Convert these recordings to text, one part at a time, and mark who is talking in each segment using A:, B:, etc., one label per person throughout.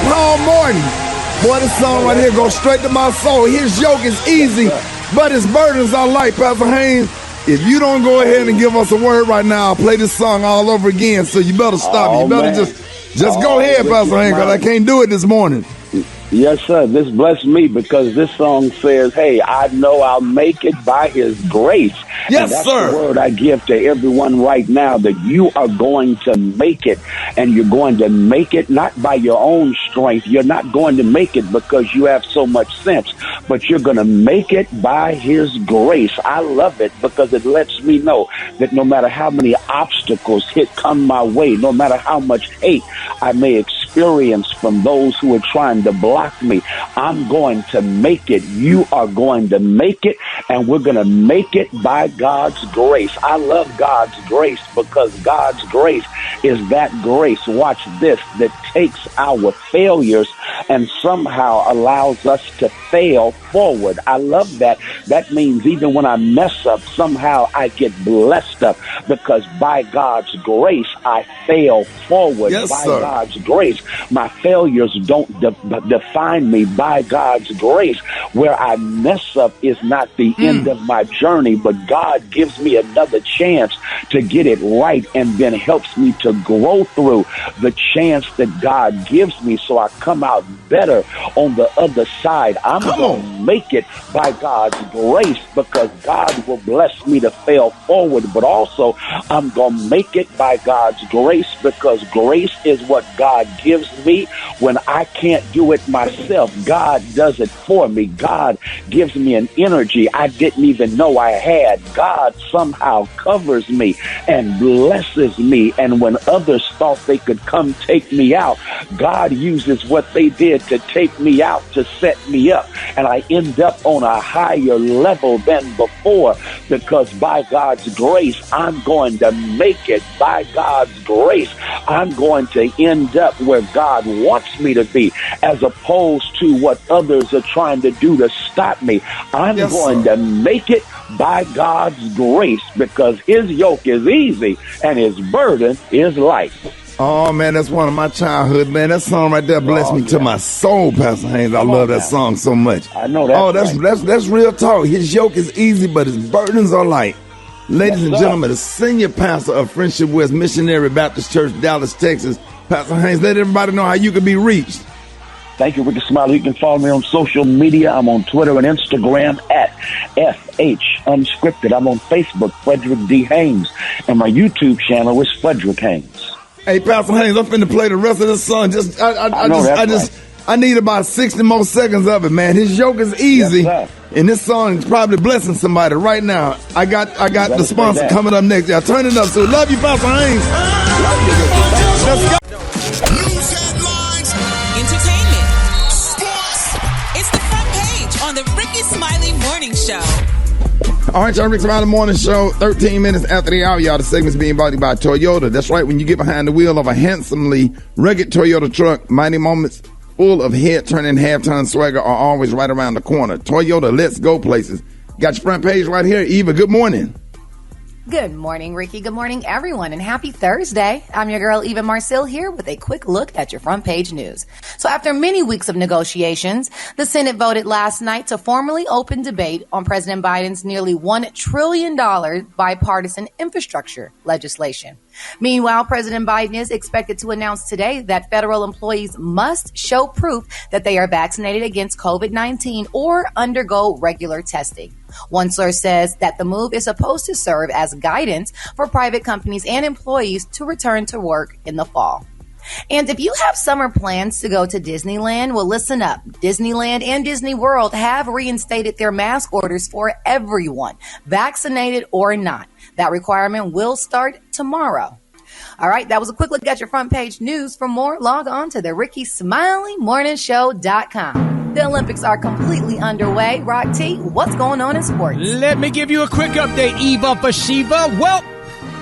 A: Paul Morton. Boy, this song right here goes straight to my soul. His yoke is easy, but his burdens are light, Pastor Haynes. If you don't go ahead and give us a word right now, I'll play this song all over again, so you better stop. You better just go ahead, Pastor Haynes, because I can't do it this morning.
B: Yes, sir. This blessed me because this song says, hey, I know I'll make it by his grace.
A: Yes,
B: and that's
A: sir.
B: The word I give to everyone right now, that you are going to make it, and you're going to make it not by your own strength. You're not going to make it because you have so much sense, but you're going to make it by his grace. I love it because it lets me know that no matter how many obstacles come my way, no matter how much hate I may experience from those who are trying to block me, I'm going to make it. You are going to make it, and we're going to make it by God's grace. I love God's grace because God's grace is that grace, watch this, that takes our failures and somehow allows us to fail forward. I love that. That means even when I mess up, somehow I get blessed up because by God's grace, I fail forward.
A: Yes,
B: by
A: sir.
B: God's grace, my failures don't define me. By God's grace, where I mess up is not the end of my journey, but God gives me another chance to get it right, and then helps me to grow through the chance that God gives me, so I come out better on the other side. I'm going to make it by God's grace because God will bless me to fail forward, but also I'm going to make it by God's grace because grace is what God gives me when I can't do it myself. God does it for me. God gives me an energy I didn't even know I had. God somehow covers me and blesses me, and when others thought they could come take me out, God uses what they did to take me out to set me up, and I end up on a higher level than before because by God's grace, I'm going to make it. By God's grace, I'm going to end up where God wants me to be, as opposed to what others are trying to do to stop me. I'm going to make it by God's grace because his yoke is easy and his burden is light.
A: Oh, man, that's one of my childhood, man. That song right there blessed me to my soul, Pastor Haynes. I love that song so much.
B: I know that.
A: Oh, that's real talk. His yoke is easy, but his burdens are light. Ladies and gentlemen, the senior pastor of Friendship West Missionary Baptist Church, Dallas, Texas, Pastor Haynes, let everybody know how you can be reached.
B: Thank you, Rickey Smiley. You can follow me on social media. I'm on Twitter and Instagram at FH Unscripted. I'm on Facebook, Frederick D. Haynes, and my YouTube channel is Frederick Haynes.
A: Hey, Pastor Haynes, I'm finna play the rest of this song. I need about 60 more seconds of it, man. His yoke is easy, and this song is probably blessing somebody right now. I got the sponsor coming up next. Yeah, turn it up. So love you, Pastor Haynes. Let's go.
C: News headlines, entertainment, sports. It's the front page on the Rickey Smiley Morning Show.
A: All right, y'all, Rickey Smiley Morning Show, 13 minutes after the hour, y'all. The segment's being brought to you by Toyota. That's right, when you get behind the wheel of a handsomely rugged Toyota truck, mighty moments full of head-turning, half-ton swagger are always right around the corner. Toyota, let's go places. Got your front page right here. Eva, good morning.
D: Good morning, Ricky. Good morning, everyone, and happy Thursday. I'm your girl, Eva Marcel, here with a quick look at your front page news. So after many weeks of negotiations, the Senate voted last night to formally open debate on President Biden's nearly $1 trillion bipartisan infrastructure legislation. Meanwhile, President Biden is expected to announce today that federal employees must show proof that they are vaccinated against COVID-19 or undergo regular testing. One source says that the move is supposed to serve as guidance for private companies and employees to return to work in the fall. And if you have summer plans to go to Disneyland, well, listen up. Disneyland and Disney World have reinstated their mask orders for everyone, vaccinated or not. That requirement will start tomorrow. All right, that was a quick look at your front page news. For more, log on to the RickeySmileyMorningShow.com. The Olympics are completely underway. Rock T, what's going on in sports?
E: Let me give you a quick update, Eva for Shiva. Well,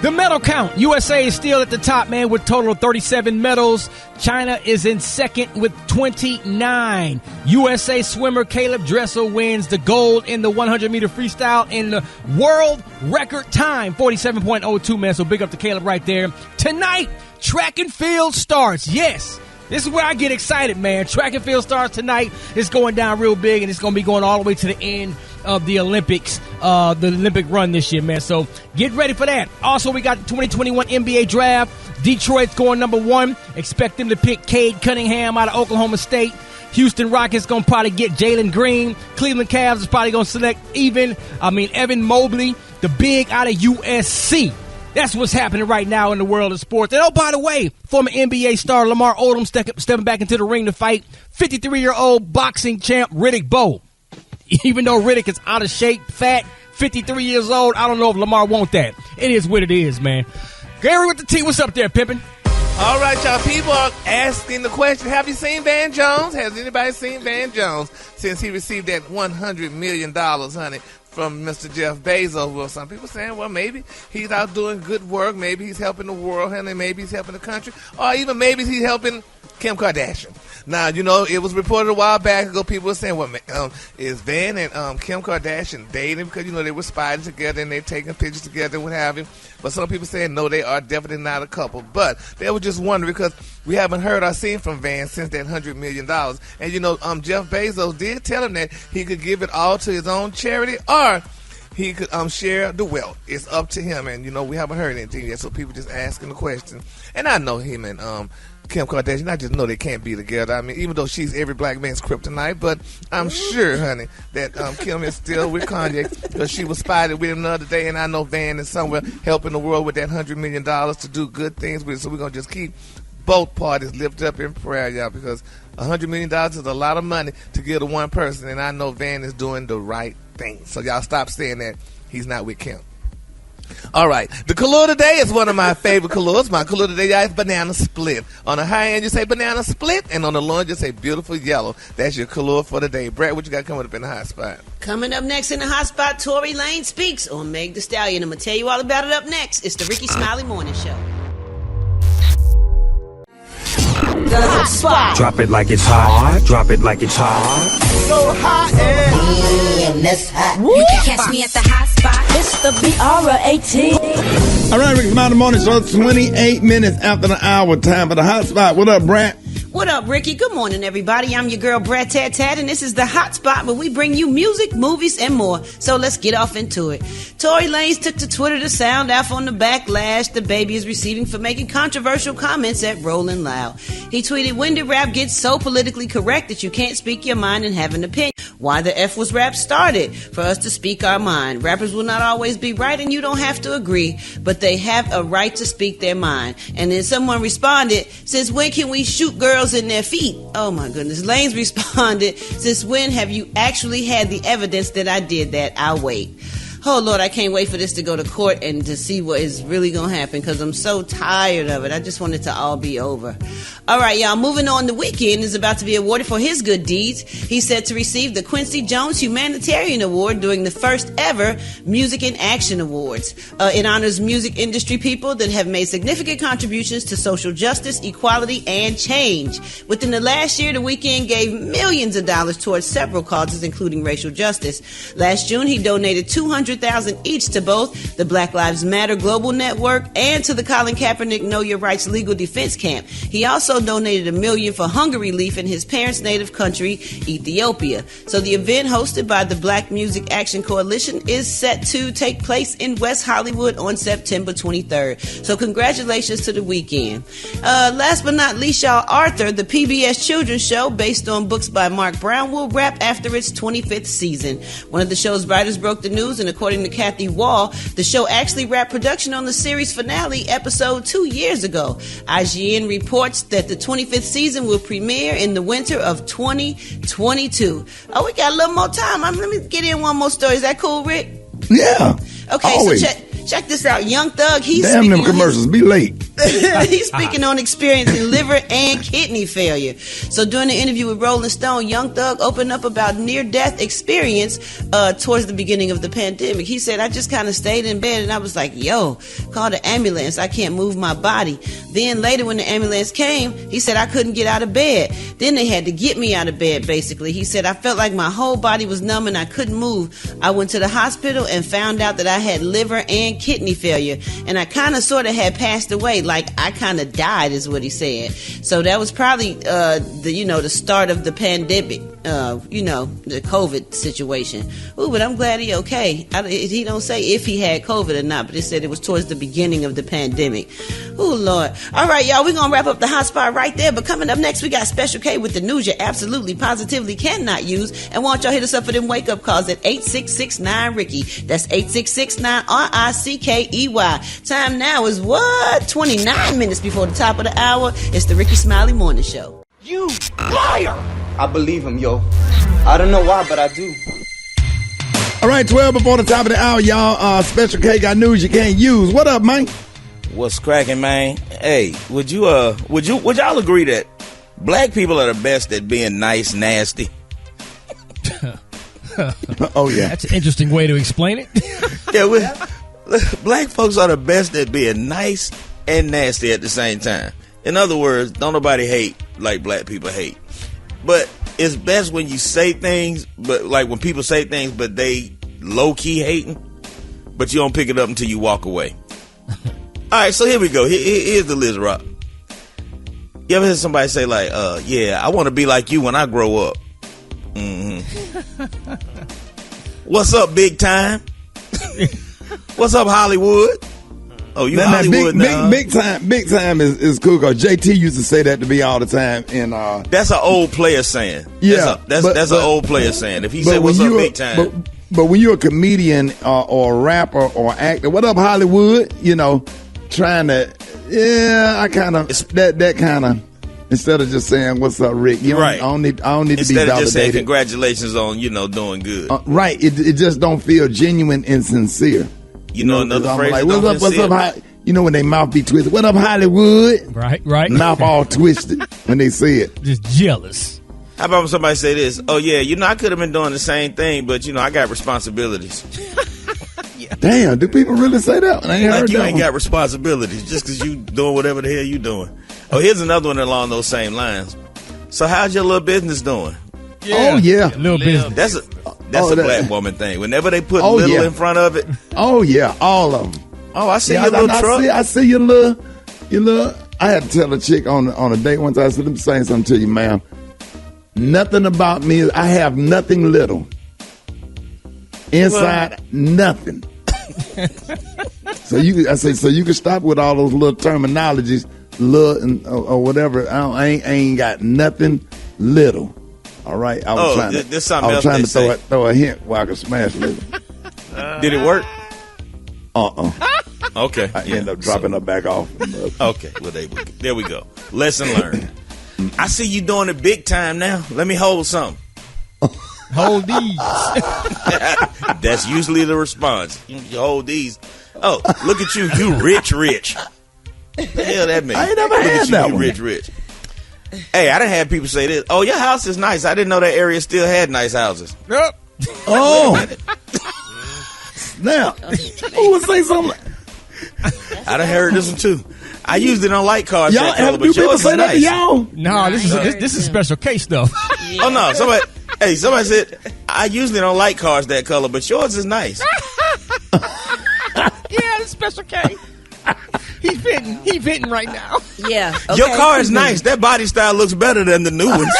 E: the medal count. USA is still at the top, man, with total of 37 medals. China is in second with 29. USA swimmer Caleb Dressel wins the gold in the 100-meter freestyle in the world record time, 47.02, man. So big up to Caleb right there. Tonight, track and field starts. Yes. This is where I get excited, man. Track and field starts tonight. It's going down real big, and it's going to be going all the way to the end of the Olympics, the Olympic run this year, man. So get ready for that. Also, we got the 2021 NBA draft. Detroit's going number 1. Expect them to pick Cade Cunningham out of Oklahoma State. Houston Rockets going to probably get Jalen Green. Cleveland Cavs is probably going to select Evan Mobley, the big out of USC. That's what's happening right now in the world of sports. And, oh, by the way, former NBA star Lamar Odom stepping back into the ring to fight 53-year-old boxing champ Riddick Bowe. Even though Riddick is out of shape, fat, 53 years old, I don't know if Lamar wants that. It is what it is, man. Gary with the T, what's up there, Pimpin'?
F: All right, y'all. People are asking the question, have you seen Van Jones? Has anybody seen Van Jones since he received that $100 million, honey, from Mr. Jeff Bezos? Well, some people saying, well, maybe he's out doing good work. Maybe he's helping the world, honey. Maybe he's helping the country. Or even maybe he's helping Kim Kardashian. Now, you know, it was reported a while back ago, people were saying, well, is Van and Kim Kardashian dating? Because, you know, they were spying together and they're taking pictures together and what have you. But some people saying, no, they are definitely not a couple. But they were just wondering because we haven't heard or seen from Van since that $100 million. And, you know, Jeff Bezos did tell him that he could give it all to his own charity or he could share the wealth. It's up to him. And, you know, we haven't heard anything yet. So people just asking the question. And I know him and Kim Kardashian, I just know they can't be together. I mean, even though she's every black man's kryptonite, but I'm sure, honey, that Kim is still with Kanye because she was spotted with him the other day, and I know Van is somewhere helping the world with that $100 million to do good things with it. So we're going to just keep both parties lifted up in prayer, y'all, because $100 million is a lot of money to give to one person, and I know Van is doing the right thing. So y'all stop saying that he's not with Kim. All right. The color today is one of my favorite colors. My color today is banana split. On the high end, you say banana split, and on the low end, you say beautiful yellow. That's your color for the day. Brad, what you got coming up in the hot spot?
G: Coming up next in the hot spot, Tory Lanez speaks on Meg Thee Stallion. I'm going to tell you all about it up next. It's the Rickey Smiley Morning Show. The hot spot.
H: Drop it like it's hot. Drop it like it's hot.
F: So hot and
G: that's hot.
C: You can catch me at the hot spot.
G: It's the BRAT.
A: All right, Rickey Smiley Morning Show, 28 minutes after the hour. Time for the hot spot. What up, Brad?
G: What up, Ricky? Good morning, everybody. I'm your girl, Brad Tat Tat, and this is the hot spot where we bring you music, movies, and more. So let's get off into it. Tory Lanez took to Twitter to sound off on the backlash the baby is receiving for making controversial comments at Rolling Loud. He tweeted, when did rap get so politically correct that you can't speak your mind and have an opinion? Why the F was rap started? For us to speak our mind. Rappers will not always be right and you don't have to agree, but they have a right to speak their mind. And then someone responded, since when can we shoot girls in their feet? Oh my goodness. Lanez responded, since when have you actually had the evidence that I did that? I'll wait. Oh, Lord, I can't wait for this to go to court and to see what is really going to happen because I'm so tired of it. I just want it to all be over. All right, y'all, moving on. The Weeknd is about to be awarded for his good deeds. He's set to receive the Quincy Jones Humanitarian Award during the first ever Music in Action Awards. It honors music industry people that have made significant contributions to social justice, equality, and change. Within the last year, The Weeknd gave millions of dollars towards several causes, including racial justice. Last June, he donated $200,000 each to both the Black Lives Matter Global Network and to the Colin Kaepernick Know Your Rights Legal Defense Camp. He also donated $1 million for hunger relief in his parents' native country, Ethiopia. So the event hosted by the Black Music Action Coalition is set to take place in West Hollywood on September 23rd. So congratulations to The Weeknd. Last but not least, y'all, Arthur, the PBS children's show based on books by Mark Brown, will wrap after its 25th season. One of the show's writers broke the news, and according to Kathy Wall, the show actually wrapped production on the series finale episode 2 years ago. IGN reports that the 25th season will premiere in the winter of 2022. Oh, we got a little more time. Let me get in one more story. Is that cool, Rick?
A: Yeah.
G: Okay,
A: always.
G: So check this out. Young Thug,
A: Damn them commercials. Be late.
G: He's speaking on experiencing liver and kidney failure. So during the interview with Rolling Stone, Young Thug opened up about near-death experience towards the beginning of the pandemic. He said, I just kind of stayed in bed and I was like, yo, call the ambulance. I can't move my body. Then later when the ambulance came, he said, I couldn't get out of bed. Then they had to get me out of bed, basically. He said, I felt like my whole body was numb and I couldn't move. I went to the hospital and found out that I had liver and kidney failure. And I kind of sort of had passed away. like I kind of died, is what he said. So that was probably the start of the pandemic, the COVID situation. Ooh, but I'm glad he okay. He don't say if he had COVID or not, but he said it was towards the beginning of the pandemic. Ooh, Lord. All right, y'all, we're gonna wrap up the hot spot right there. But coming up next, we got Special K with the news you absolutely positively cannot use. And why don't y'all hit us up for them wake up calls at 866-9-RICKY. That's 866-9-RICKEY. Time now is 29 minutes before the top of the hour. It's the Rickey Smiley Morning Show.
I: You liar! I believe him, yo. I don't know why, but I do.
A: All right, 12 before the top of the hour, y'all. Special K got news you can't use. What up, man?
J: What's cracking, man? Hey, would y'all agree that black people are the best at being nice, nasty?
A: Oh yeah,
E: that's an interesting way to explain it.
J: Yeah, black folks are the best at being nice and nasty at the same time. In other words, don't nobody hate like black people hate. But it's best when you say things, but like when people say things, but they low key hating, but you don't pick it up until you walk away. All right, so here we go. Here's the Liz Rock. You ever heard somebody say like, "Yeah, I want to be like you when I grow up"? Mm-hmm. What's up, big time? What's up, Hollywood? Oh, you Hollywood now?
A: Big time is cool because JT used to say that to me all the time. And
J: that's an old player saying.
A: Yeah,
J: that's an old player saying. If he said, "What's up, big time?"
A: But when you're a comedian or a rapper or actor, what up, Hollywood? Trying to, I kind of that kind of. Instead of just saying, "What's up, Rick?"
J: Right.
A: I don't need to be validated.
J: Instead of just saying, "Congratulations on doing good."
A: Right. It just don't feel genuine and sincere.
J: Another phrase.
A: Like, what's up? When they mouth be twisted. What up, Hollywood?
E: Right.
A: Mouth all twisted when they say it.
E: Just jealous.
J: How about when somebody say this? Oh yeah, I could have been doing the same thing, but I got responsibilities.
E: Yeah.
A: Damn, do people really say that? I ain't heard
J: you
A: that
J: ain't got responsibilities just because you doing whatever the hell you doing. Oh, here's another one along those same lines. So how's your little business doing?
E: Yeah.
A: Oh yeah,
E: little business.
J: That's a black woman thing. Whenever they put little in front of it.
A: Oh yeah, all of them.
J: Oh, I see your little truck.
A: I see your little. I had to tell a chick on a date one time. I said, "Let me say something to you, ma'am. Nothing about me. I have nothing little. Inside, nothing." So you can stop with all those little terminologies, little or whatever. I ain't got nothing little. All right. I was trying to throw a hint where I could smash little.
J: Did it work? Okay.
A: I end up dropping her back off.
J: Okay. Well, there we go. Lesson learned. I see you doing it big time now. Let me hold something.
E: Hold these.
J: That's usually the response. You hold these. Oh, look at you. You rich. What the hell that mean?
A: I ain't never had that one.
J: You rich. Hey, I done had people say this. Oh, your house is nice. I didn't know that area still had nice houses.
E: Yep.
A: Oh. Now, who would say something?
J: I done heard this one too. I usually don't like cars
A: y'all
J: that color,
A: have
J: but yours is nice.
A: Y'all?
E: No, this is special case stuff.
J: Yeah. Oh no, somebody said I usually don't like cars that color, but yours is nice.
E: Yeah, it's special case. He's venting right now.
G: Yeah. Okay.
J: Your car is nice. That body style looks better than the new ones.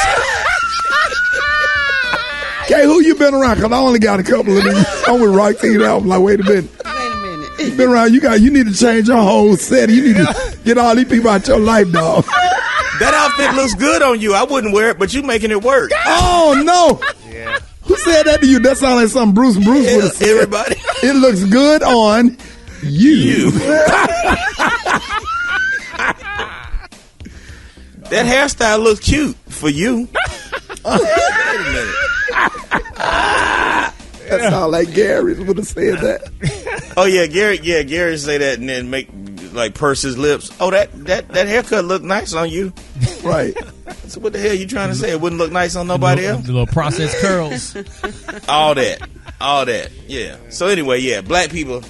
A: Okay, who you been around? Because I only got a couple of these. I'm with Roxy now. I'm like, wait a minute. You been around. You need to change your whole set. You need to get all these people out your life, dog.
J: That outfit looks good on you. I wouldn't wear it, but you making it work.
A: Oh, no. Yeah. Who said that to you? That sounds like something Bruce would have said.
J: Everybody.
A: It looks good on you.
J: That hairstyle looks cute for you. Wait a minute.
A: That sounds like Gary would have said that.
J: Oh yeah, Gary say that and then make like purse his lips. Oh, that haircut looked nice on you.
A: Right.
J: So what the hell you trying to say? It wouldn't look nice on nobody else?
E: The little processed curls.
J: All that. Yeah. So anyway, yeah, black people,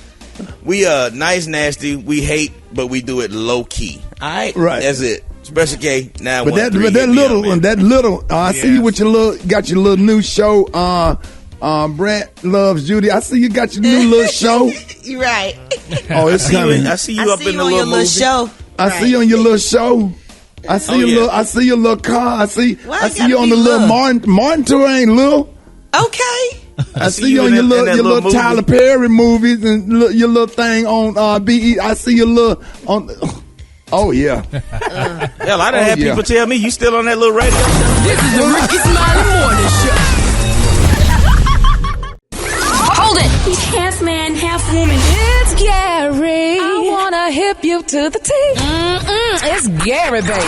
J: we nice, nasty, we hate, but we do it low key. All right?
A: Right.
J: That's it. Special K, 913.
A: But that little, I see you with your little new show, Brett Loves Judy. I see you got your new little show.
G: You're right.
A: Oh, it's coming.
J: I see you up in the little
G: movie. Show.
A: I see you on your little show. I see your little. I see your little car. I see you on the little Martin tour. Ain't little.
G: Okay.
A: I see you on your little Tyler Perry movies and your little thing on BE. I see your little on. Oh yeah.
J: Hell, I done had people tell me you still on that little radio show.
C: This is the Rickey Smiley Morning Show. Hold it.
K: Half man, half woman.
C: It's Gary. I wanna hip you to the T. It's Gary, baby.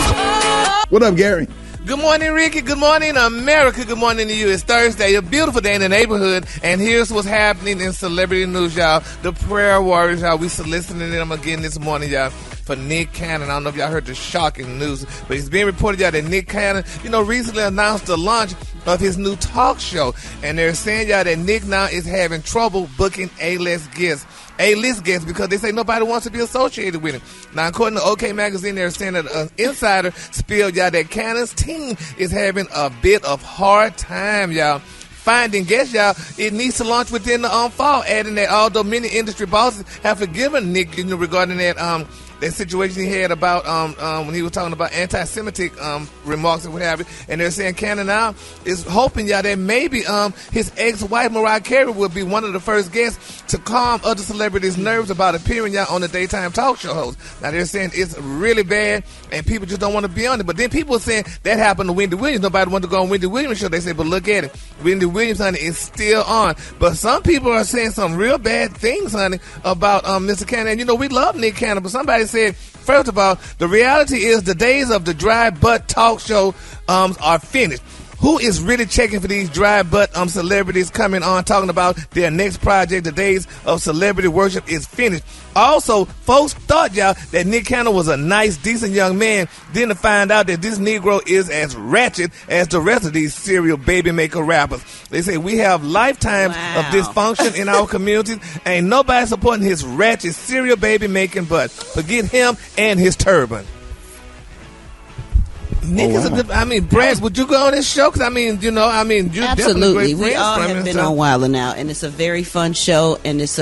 A: What up, Gary?
F: Good morning, Ricky. Good morning, America. Good morning to you. It's Thursday, a beautiful day in the neighborhood, and here's what's happening in celebrity news, y'all. The prayer warriors, y'all. We soliciting them again this morning, y'all, for Nick Cannon. I don't know if y'all heard the shocking news, but it's being reported, y'all, that Nick Cannon, recently announced the launch of his new talk show, and they're saying, y'all, that Nick now is having trouble booking A-list guests because they say nobody wants to be associated with him. Now, according to OK Magazine, they're saying that an insider spilled, y'all, that Cannon's team is having a bit of hard time, y'all, finding guests, y'all. It needs to launch within the fall, adding that although many industry bosses have forgiven Nick, regarding that situation he had about when he was talking about anti-Semitic remarks and what have you, and they're saying Cannon now is hoping, y'all, that maybe his ex-wife Mariah Carey will be one of the first guests to calm other celebrities' nerves about appearing, y'all, on the daytime talk show host. Now they're saying it's really bad and people just don't want to be on it. But then people are saying that happened to Wendy Williams. Nobody wanted to go on Wendy Williams' show. They say, but look at it, Wendy Williams, honey, is still on. But some people are saying some real bad things, honey, about Mr. Cannon. And we love Nick Cannon, but somebody said, first of all, the reality is the days of the dry butt talk show are finished. Who is really checking for these dry butt celebrities coming on talking about their next project? The days of celebrity worship is finished. Also, folks thought, y'all, that Nick Cannon was a nice, decent young man. Then to find out that this Negro is as ratchet as the rest of these serial baby maker rappers. They say we have lifetimes of dysfunction in our communities. Ain't nobody supporting his ratchet serial baby making butt. Forget him and his turban. Nick is a good. Brad, would you go on this show? Because you
G: absolutely. We all have been on Wilder now, and it's a very fun show. And it's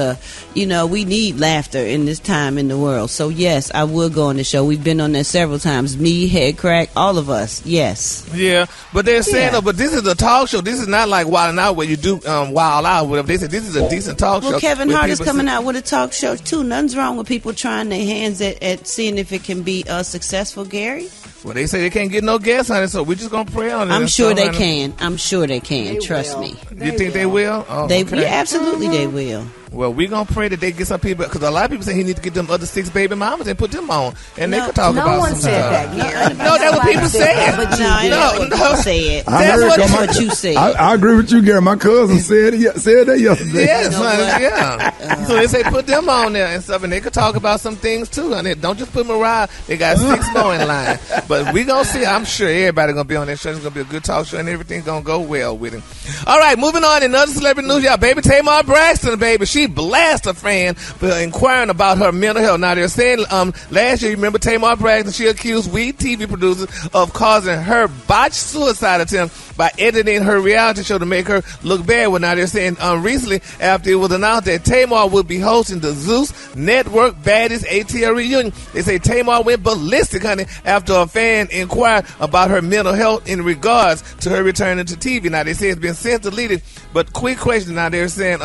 G: we need laughter in this time in the world. So yes, I would go on the show. We've been on there several times. Me, Head Crack, all of us. Yes.
F: Yeah, but they're saying, but this is a talk show. This is not like Wilding Out where you do Wild Out. Whatever. They said this is a decent talk show.
G: Well, Kevin Hart is coming out with a talk show too. Nothing's wrong with people trying their hands at seeing if it can be successful, Gary.
F: Well, they say they can't get no guests on it, so we're just gonna pray on it.
G: I'm sure they can. I'm sure they can. Trust me.
F: You think they will? Oh,
G: yeah, absolutely they will.
F: Well, we're going to pray that they get some people, because a lot of people say he needs to get them other 6 baby mamas and put them on, and they could talk about some stuff.
D: No one said that.
F: No, that's what people said.
G: No, say it.
F: That's
G: what you said.
A: I agree with you, Gary. My cousin said that yesterday.
F: Yes, honey, yeah. So they say put them on there and stuff, and they could talk about some things too, honey. Don't just put Mariah. They got 6 more in line. But we're going to see. I'm sure everybody's going to be on that show. It's going to be a good talk show, and everything's going to go well with him. All right, moving on. In other celebrity news, y'all, baby Tamar Braxton, baby, she blasted a fan for inquiring about her mental health. Now, they're saying last year, you remember Tamar Braxton, she accused Weed TV producers of causing her botched suicide attempt by editing her reality show to make her look bad. Well, now they're saying recently, after it was announced that Tamar would be hosting the Zeus Network Baddies ATL reunion, they say Tamar went ballistic, honey, after a fan inquired about her mental health in regards to her returning to TV. Now, they say it's been since deleted, but quick question. Now, they're saying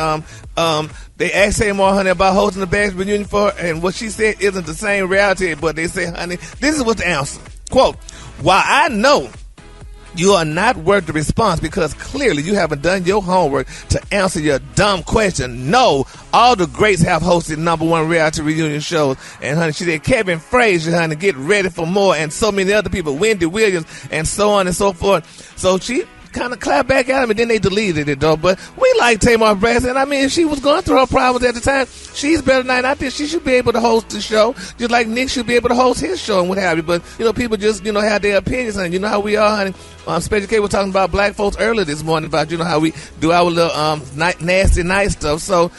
F: they asked Tamar, honey, about hosting the Baddies reunion for her, and what she said isn't the same reality, but they say, honey, this is what's the answer. Quote, while I know you are not worth the response because clearly you haven't done your homework to answer your dumb question. No, all the greats have hosted #1 reality reunion shows. And, honey, she said Kevin Frazier, honey, get ready for more, and so many other people, Wendy Williams, and so on and so forth. So she kind of clapped back at him, and then they deleted it, though. But we like Tamar Braxton. I mean, if she was going through her problems at the time, she's better than that. I think she should be able to host the show, just like Nick should be able to host his show and what have you. But, people just, have their opinions, and you know how we are, honey. Special K was talking about black folks earlier this morning about, how we do our little nasty, nice stuff. So,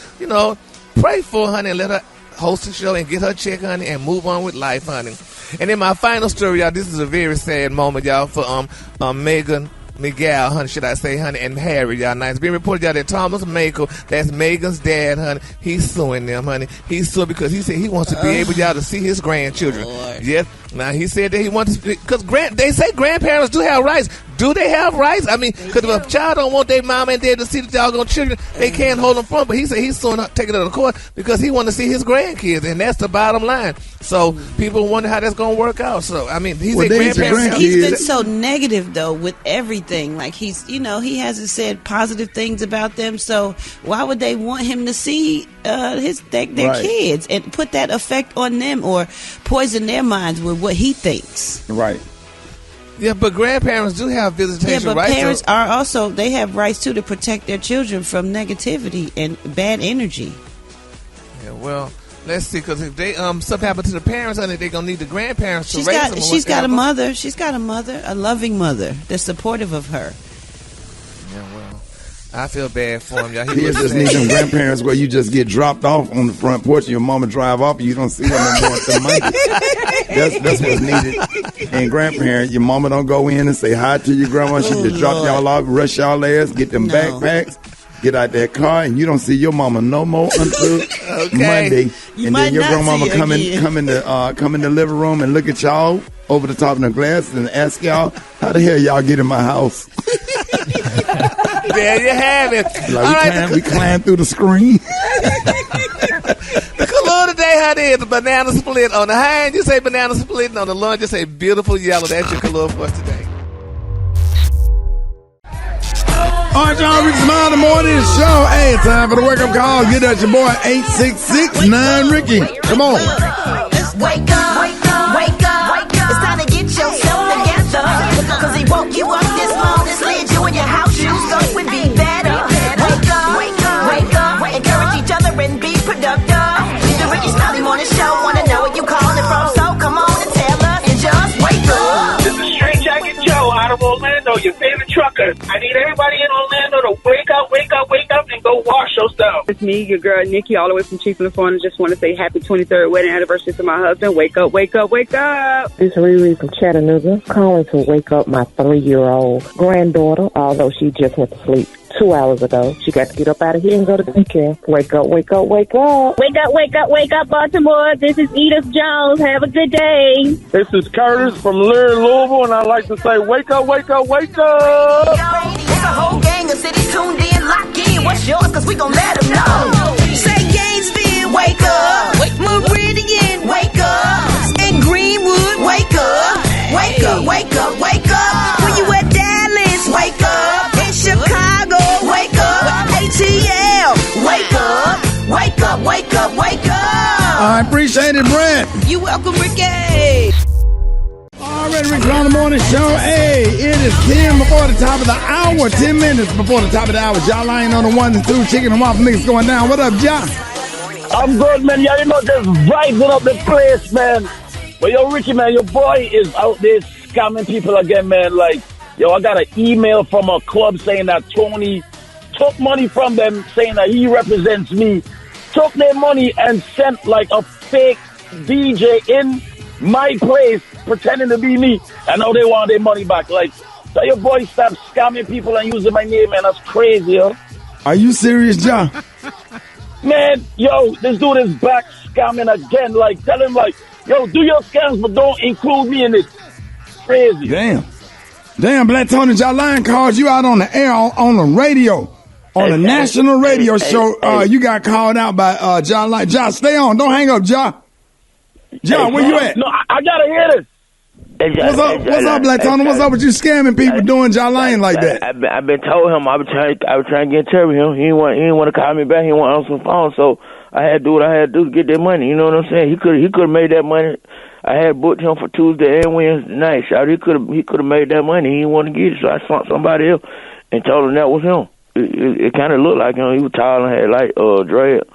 F: pray for her, honey, and let her host the show and get her check, honey, and move on with life, honey. And then my final story, y'all, this is a very sad moment, y'all, for Meghan Miguel, honey, should I say, honey, and Harry, y'all. Now, it's being reported, y'all, that Thomas Makel, that's Megan's dad, honey, he's suing them, honey. He's suing because he said he wants to be able, y'all, to see his grandchildren. Yes. Now, he said that he wants to, because they say grandparents do have rights. Do they have rights? I mean, because if a child don't want their mom and dad to see the doggone children, they can't hold them from. But he said he's suing, taking it to the court because he wants to see his grandkids, and that's the bottom line. So people wonder how that's going to work out. So, I mean, he's
G: been so negative, though, with everything. Like, he hasn't said positive things about them. So why would they want him to see their kids and put that effect on them or poison their minds with what he thinks?
A: Right.
F: Yeah, but grandparents do have visitation rights.
G: Yeah, but parents are also, they have rights, too, to protect their children from negativity and bad energy.
F: Yeah, well, let's see, because if they something happens to the parents, honey, they're going to need the grandparents to raise them.
G: She's got a mother. She's got a mother, a loving mother that's supportive of her.
F: Yeah, well, I feel bad for him, y'all.
A: He just need them grandparents where you just get dropped off on the front porch and your mama drive off and you don't see them no more until Monday. That's what's needed. And grandparents, your mama don't go in and say hi to your grandma. She just drop y'all off, rush y'all ass, get them backpacks, get out that car, and you don't see your mama no more until Monday. And then your grandmama come in the living room and look at y'all over the top of the glass and ask y'all, how the hell y'all get in my house?
F: There you have it.
A: Like we climb through the screen.
F: The color today, honey, is a banana split. On the high end, you say banana split, and on the lunch, you say beautiful yellow. That's your color for today.
A: All right, y'all, Rickey Smiley, the morning show. Hey, time for the wake-up call. Get at your boy, 866-9-RICKY. Come on.
L: Wake up, wake up, wake up. It's time to get yourself together. Because he woke you up this morning, slid you in your house shoes, so it would be better. Wake up, wake up, wake up. Encourage each other and be productive. It's the Rickey Smiley Morning Show. Want to know where you calling from, so come on and tell us and just wake up.
M: This is Straight Jacket Joe out of Orlando, your favorite trucker. I need everybody in Orlando to wake up, wake up, wake up, and go wash yourself.
N: It's me, your girl Nikki, all the way from Chiefland, Florida. Just want to say happy 23rd wedding anniversary to my husband. Wake up, wake up, wake up.
O: This is Riri from Chattanooga, calling to wake up my 3-year-old granddaughter, although she just went to sleep 2 hours ago. She got to get up out of here and go to daycare. Wake up, wake up, wake up.
P: Wake up, wake up, wake up, Baltimore. This is Edith Jones. Have a good day.
Q: This is Curtis from Leary, Louisville, and I'd like to say wake up, wake up, wake up.
L: It's a whole gang of cities tuned in, lock in. What's yours? Because we gon' let them know. Say Gainesville, wake up. Meridian, wake up. And Greenwood, wake up. Wake up, wake up, wake up. When you at Dallas, wake up. In Chicago, wake up. ATL, wake up. Wake up, wake up, wake up.
A: I appreciate it, Brent.
G: You welcome, Rickey.
A: Already, Rickey on the morning show. Hey, it is 10 before the top of the hour. 10 minutes before the top of the hour. Y'all lying on the 1 and 2 chicken and waffle niggas going down. What up, John?
R: I'm good, man. Y'all, just vibing up the place, man. But yo, Rickey, man, your boy is out there scamming people again, man. Like, yo, I got an email from a club saying that Tony took money from them, saying that he represents me, took their money and sent like a fake DJ in my place pretending to be me, and now they want their money back. Like, so your boy stop scamming people and using my name, man. That's crazy, yo.
A: Are you serious, John?
R: Man, yo, this dude is back scamming again. Like, tell him, like, yo, do your scams, but don't include me in this. Crazy.
A: Damn, Black Tony Jalain called you out on the air, on the radio, on a national radio show. You got called out by John Light. John, stay on. Don't hang up, John. John, where you at?
R: No, I gotta hear this.
A: What's up, Black Tony? What's up with you scamming people doing John Lane like that?
S: I've been told him I was trying to get in touch with him. He didn't want to call me back. He didn't want to answer the phone. So I had to do what I had to do to get that money. You know what I'm saying? He could have made that money. I had booked him for Tuesday and Wednesday night. So he could have made that money. He didn't want to get it. So I sent somebody else and told him that was him. It kind of looked like him. He was tall and had like dread.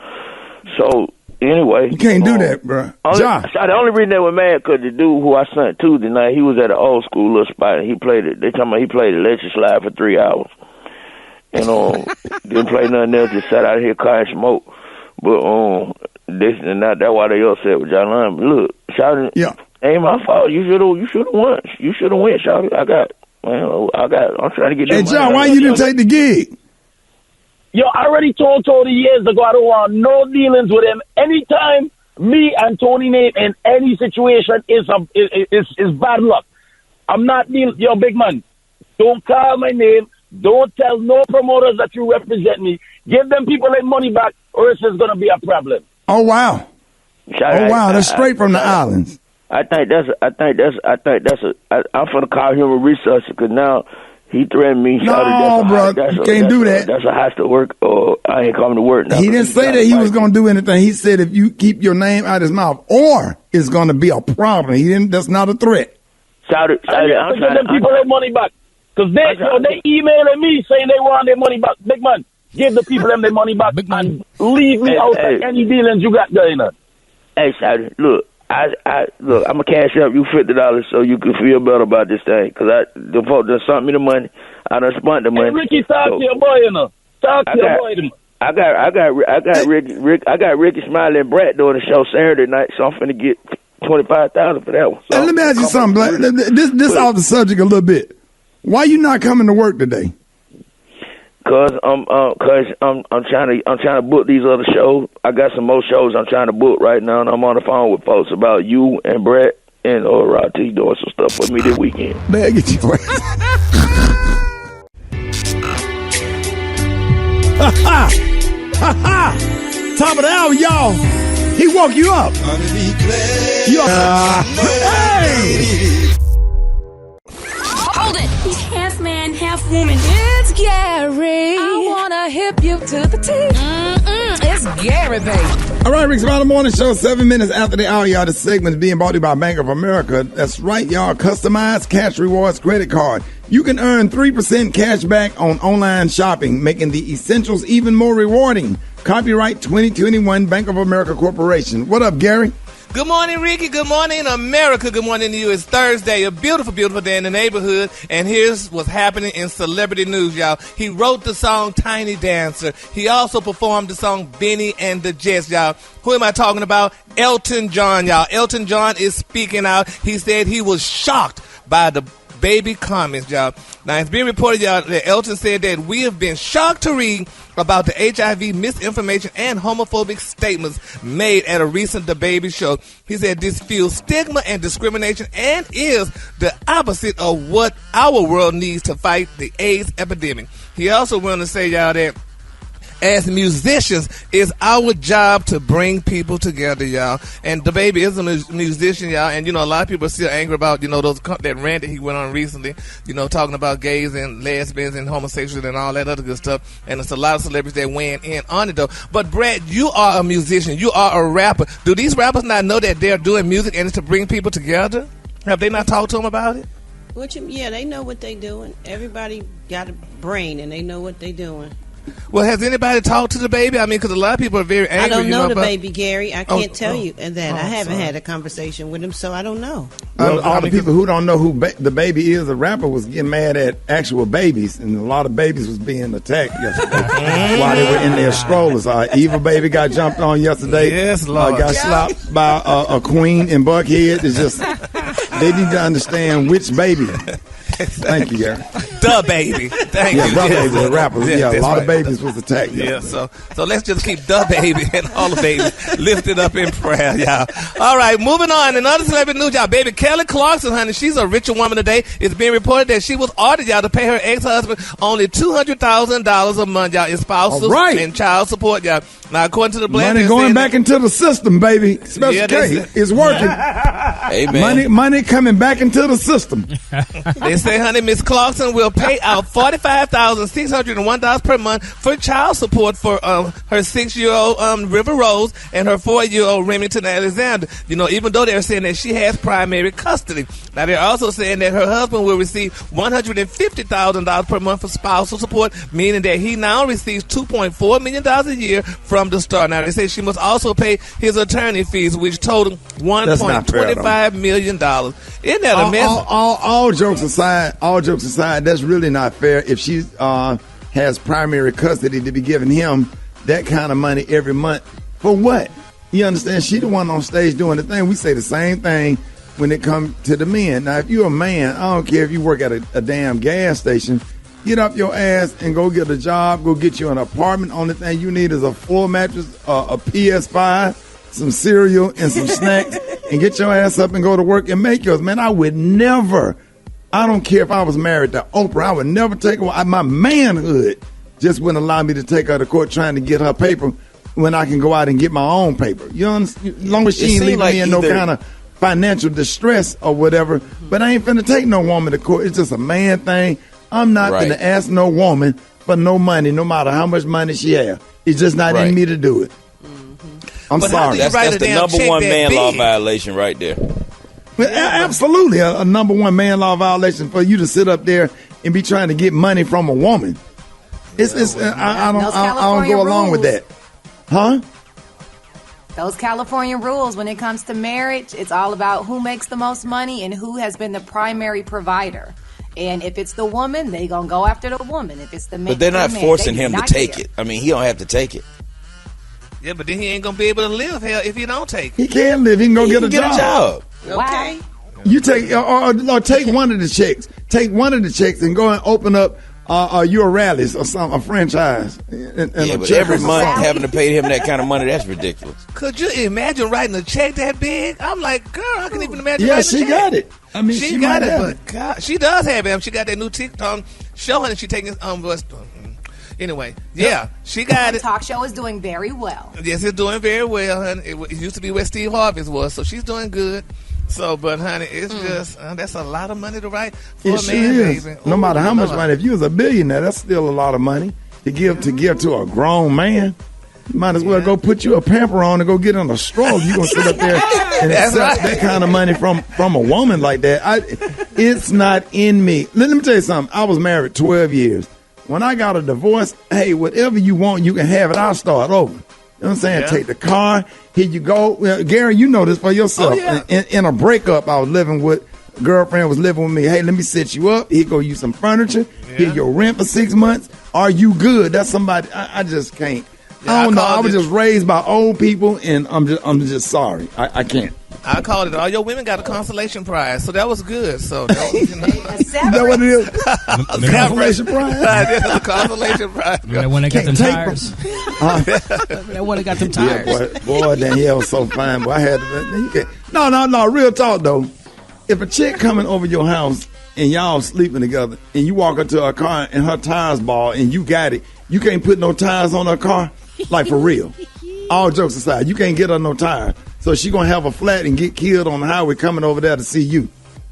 S: So. Anyway,
A: you can't do that, bro.
S: The only reason they were mad because the dude who I sent Tuesday night, he was at an old school little spot. And he played it. They talking about he played electric slide for 3 hours. Didn't play nothing else. Just sat out here car and smoke. But this and that. That's why they upset with John Lyon. Look, shouting.
A: Yeah,
S: ain't my fault. You should have won. You should have went, shouting. I got Well, I'm trying to get.
A: Hey, John, why you didn't take the gig?
R: Yo, I already told Tony years ago I don't want no dealings with him. Anytime me and Tony name in any situation is bad luck. I'm not dealing. Yo, big man, don't call my name. Don't tell no promoters that you represent me. Give them people their money back, or it's just gonna be a problem.
A: Oh wow! That's straight from the islands.
S: I'm finna call him a researcher because now he threatened me.
A: No, bro, you can't do that.
S: That's a hostile work, or I ain't coming to work now.
A: He didn't say that he was gonna do anything. He said if you keep your name out of his mouth, or it's gonna be a problem. He didn't. That's not a threat.
R: I'm trying to give them people their money back because they emailing me saying they want their money back. Big man, give the people them their money back and leave me out of any dealings you got going on.
S: Hey, Shawty, look. I'm gonna cash up you $50 so you can feel better about this thing. Cause the folks done sent me the money. I done spent the money.
R: Hey, Ricky, talk to your boy, you know. Talk to your boy.
S: I got Rickey Smiley and Brett doing a show Saturday night, so I'm finna get $25,000 for that one. So
A: let me ask you something, Black. This off the subject a little bit. Why you not coming to work today?
S: Cause I'm trying to book these other shows. I got some more shows I'm trying to book right now, and I'm on the phone with folks about you and Brett and Rod T doing some stuff with me this weekend.
A: Man, get your Top of the hour, y'all. He woke you up.
K: Hey! Hold it! He's half man, half woman.
C: It's Gary. I wanna hip you to the T. It's Gary, baby.
A: All right, Rick's Smiley Morning Show, 7 minutes after the hour, y'all. This segment is being brought to you by Bank of America. That's right, y'all. Customized cash rewards credit card. You can earn 3% cash back on online shopping, making the essentials even more rewarding. Copyright 2021 Bank of America Corporation. What up, Gary?
F: Good morning, Ricky. Good morning, America. Good morning to you. It's Thursday, a beautiful, beautiful day in the neighborhood. And here's what's happening in celebrity news, y'all. He wrote the song Tiny Dancer. He also performed the song Benny and the Jets, y'all. Who am I talking about? Elton John, y'all. Elton John is speaking out. He said he was shocked by the baby comments, y'all. Now, it's being reported, y'all, that Elton said that we have been shocked to read about the HIV misinformation and homophobic statements made at a recent DaBaby show. He said this fuels stigma and discrimination and is the opposite of what our world needs to fight the AIDS epidemic. He also went on to say, y'all, that as musicians, it's our job to bring people together, y'all. And DaBaby is a musician, y'all. And, you know, a lot of people are still angry about, you know, that rant that he went on recently, you know, talking about gays and lesbians and homosexuals and all that other good stuff. And it's a lot of celebrities that weighing in on it, though. But, Brad, you are a musician. You are a rapper. Do these rappers not know that they're doing music and it's to bring people together? Have they not talked to them about it?
G: Yeah, they know what they're doing. Everybody got a brain and they know what they're doing.
F: Well, has anybody talked to DaBaby? I mean, because a lot of people are very angry.
G: I don't know
F: DaBaby,
G: Gary. I can't tell you that. I haven't had a conversation with him, so I don't know.
A: All the people who don't know who DaBaby is, a rapper, was getting mad at actual babies, and a lot of babies was being attacked yesterday while they were in their strollers. Eva Baby got jumped on yesterday.
F: Yes, Lord.
A: Got slapped by a queen in Buckhead. It's just they need to understand which baby. Thank you, Gary.
F: DaBaby. Thank you.
A: DaBaby, the rapper.
F: Yeah,
A: a lot
F: right.
A: of babies was attacked.
F: Yeah, so let's just keep DaBaby and all the babies lifted up in prayer, y'all. All right, moving on. Another celebrity news, y'all. Baby Kelly Clarkson, honey, she's a richer woman today. It's being reported that she was ordered, y'all, to pay her ex-husband only $200,000 a month, y'all, in spousal and child support, y'all. Now, according to the Black,
A: money going back into the system, baby. Special K is working.
F: Amen.
A: Money coming back into the system.
F: They say, honey, Miss Clarkson will pay out $45,601 per month for child support for her 6-year-old River Rose and her 4-year-old Remington Alexander. You know, even though they're saying that she has primary custody. Now, they're also saying that her husband will receive $150,000 per month for spousal support, meaning that he now receives $2.4 million a year from the start. Now, they say she must also pay his attorney fees, which total $1.25 million. Isn't that a mess?
A: All jokes aside, that's really not fair. If she has primary custody, to be giving him that kind of money every month for what? You understand? She the one on stage doing the thing. We say the same thing when it comes to the men. Now, if you're a man, I don't care if you work at a damn gas station, get up your ass and go get a job, go get you an apartment. Only thing you need is a full mattress, a PS5, some cereal, and some snacks, and get your ass up and go to work and make yours. Man, I would never, I don't care if I was married to Oprah, I would never take her. My manhood just wouldn't allow me to take her to court trying to get her paper when I can go out and get my own paper. You understand? As long as she ain't leaving me in no kind of financial distress or whatever. But I ain't finna take no woman to court. It's just a man thing. I'm not finna ask no woman for no money, no matter how much money she has. It's just not in me to do it. I'm sorry.
J: That's the number one man law violation right there.
A: Well, absolutely, a number one man law violation for you to sit up there and be trying to get money from a woman. I don't go along with that. Huh?
D: Those California rules, when it comes to marriage, it's all about who makes the most money and who has been the primary provider. And if it's the woman, they gonna go after the woman. If it's the man,
J: but they're not forcing him to take it. I mean, he don't have to take it.
F: Yeah, but then he ain't gonna be able to live here if he don't take it.
A: He can live. He can go get a job.
D: Why?
A: You take or take one of the checks. Take one of the checks and go and open up your rallies or a franchise. And
J: but every month having to pay him that kind of money, that's ridiculous.
F: Could you imagine writing a check that big? I'm like, girl, I can even imagine.
A: Yeah, she got it. I mean,
F: she got it, but God, she does have him. She got that new TikTok show, and she taking anyway. Yeah, she got it.
D: Talk show is doing very well.
F: Yes, it's doing very well, and it used to be where Steve Harvey's was, so she's doing good. So, but honey, it's just that's a lot of money to write for a man, baby.
A: No matter how much money, if you was a billionaire, that's still a lot of money to give to a grown man. You might as well go put you a pamper on and go get on a stroll. You gonna sit up there and accept that kind of money from a woman like that? It's not in me. Let me tell you something. I was married 12 years. When I got a divorce, hey, whatever you want, you can have it. I'll start over. You know what I'm saying? Take the car. Here you go. Well, Gary, you know this for yourself. In a breakup, I was living with, a girlfriend was living with me. Hey, let me set you up. Here go you some furniture. Here your rent for 6 months. Are you good? That's somebody, I just can't. I don't know. I was just raised by old people, and I'm just sorry. I can't.
F: I called it. All your women got a consolation prize, so that was good. So that was,
A: is that what it is?
F: A consolation prize. A consolation prize.
E: That one that got them tires. That one that got them tires.
A: Yeah, boy, Danielle was so fine. Boy, I had to. No. Real talk though. If a chick coming over your house and y'all sleeping together, and you walk into her car and her tires ball, and you got it, you can't put no tires on her car. Like, for real. All jokes aside, you can't get her no tire. So she gonna have a flat and get killed on the highway coming over there to see you.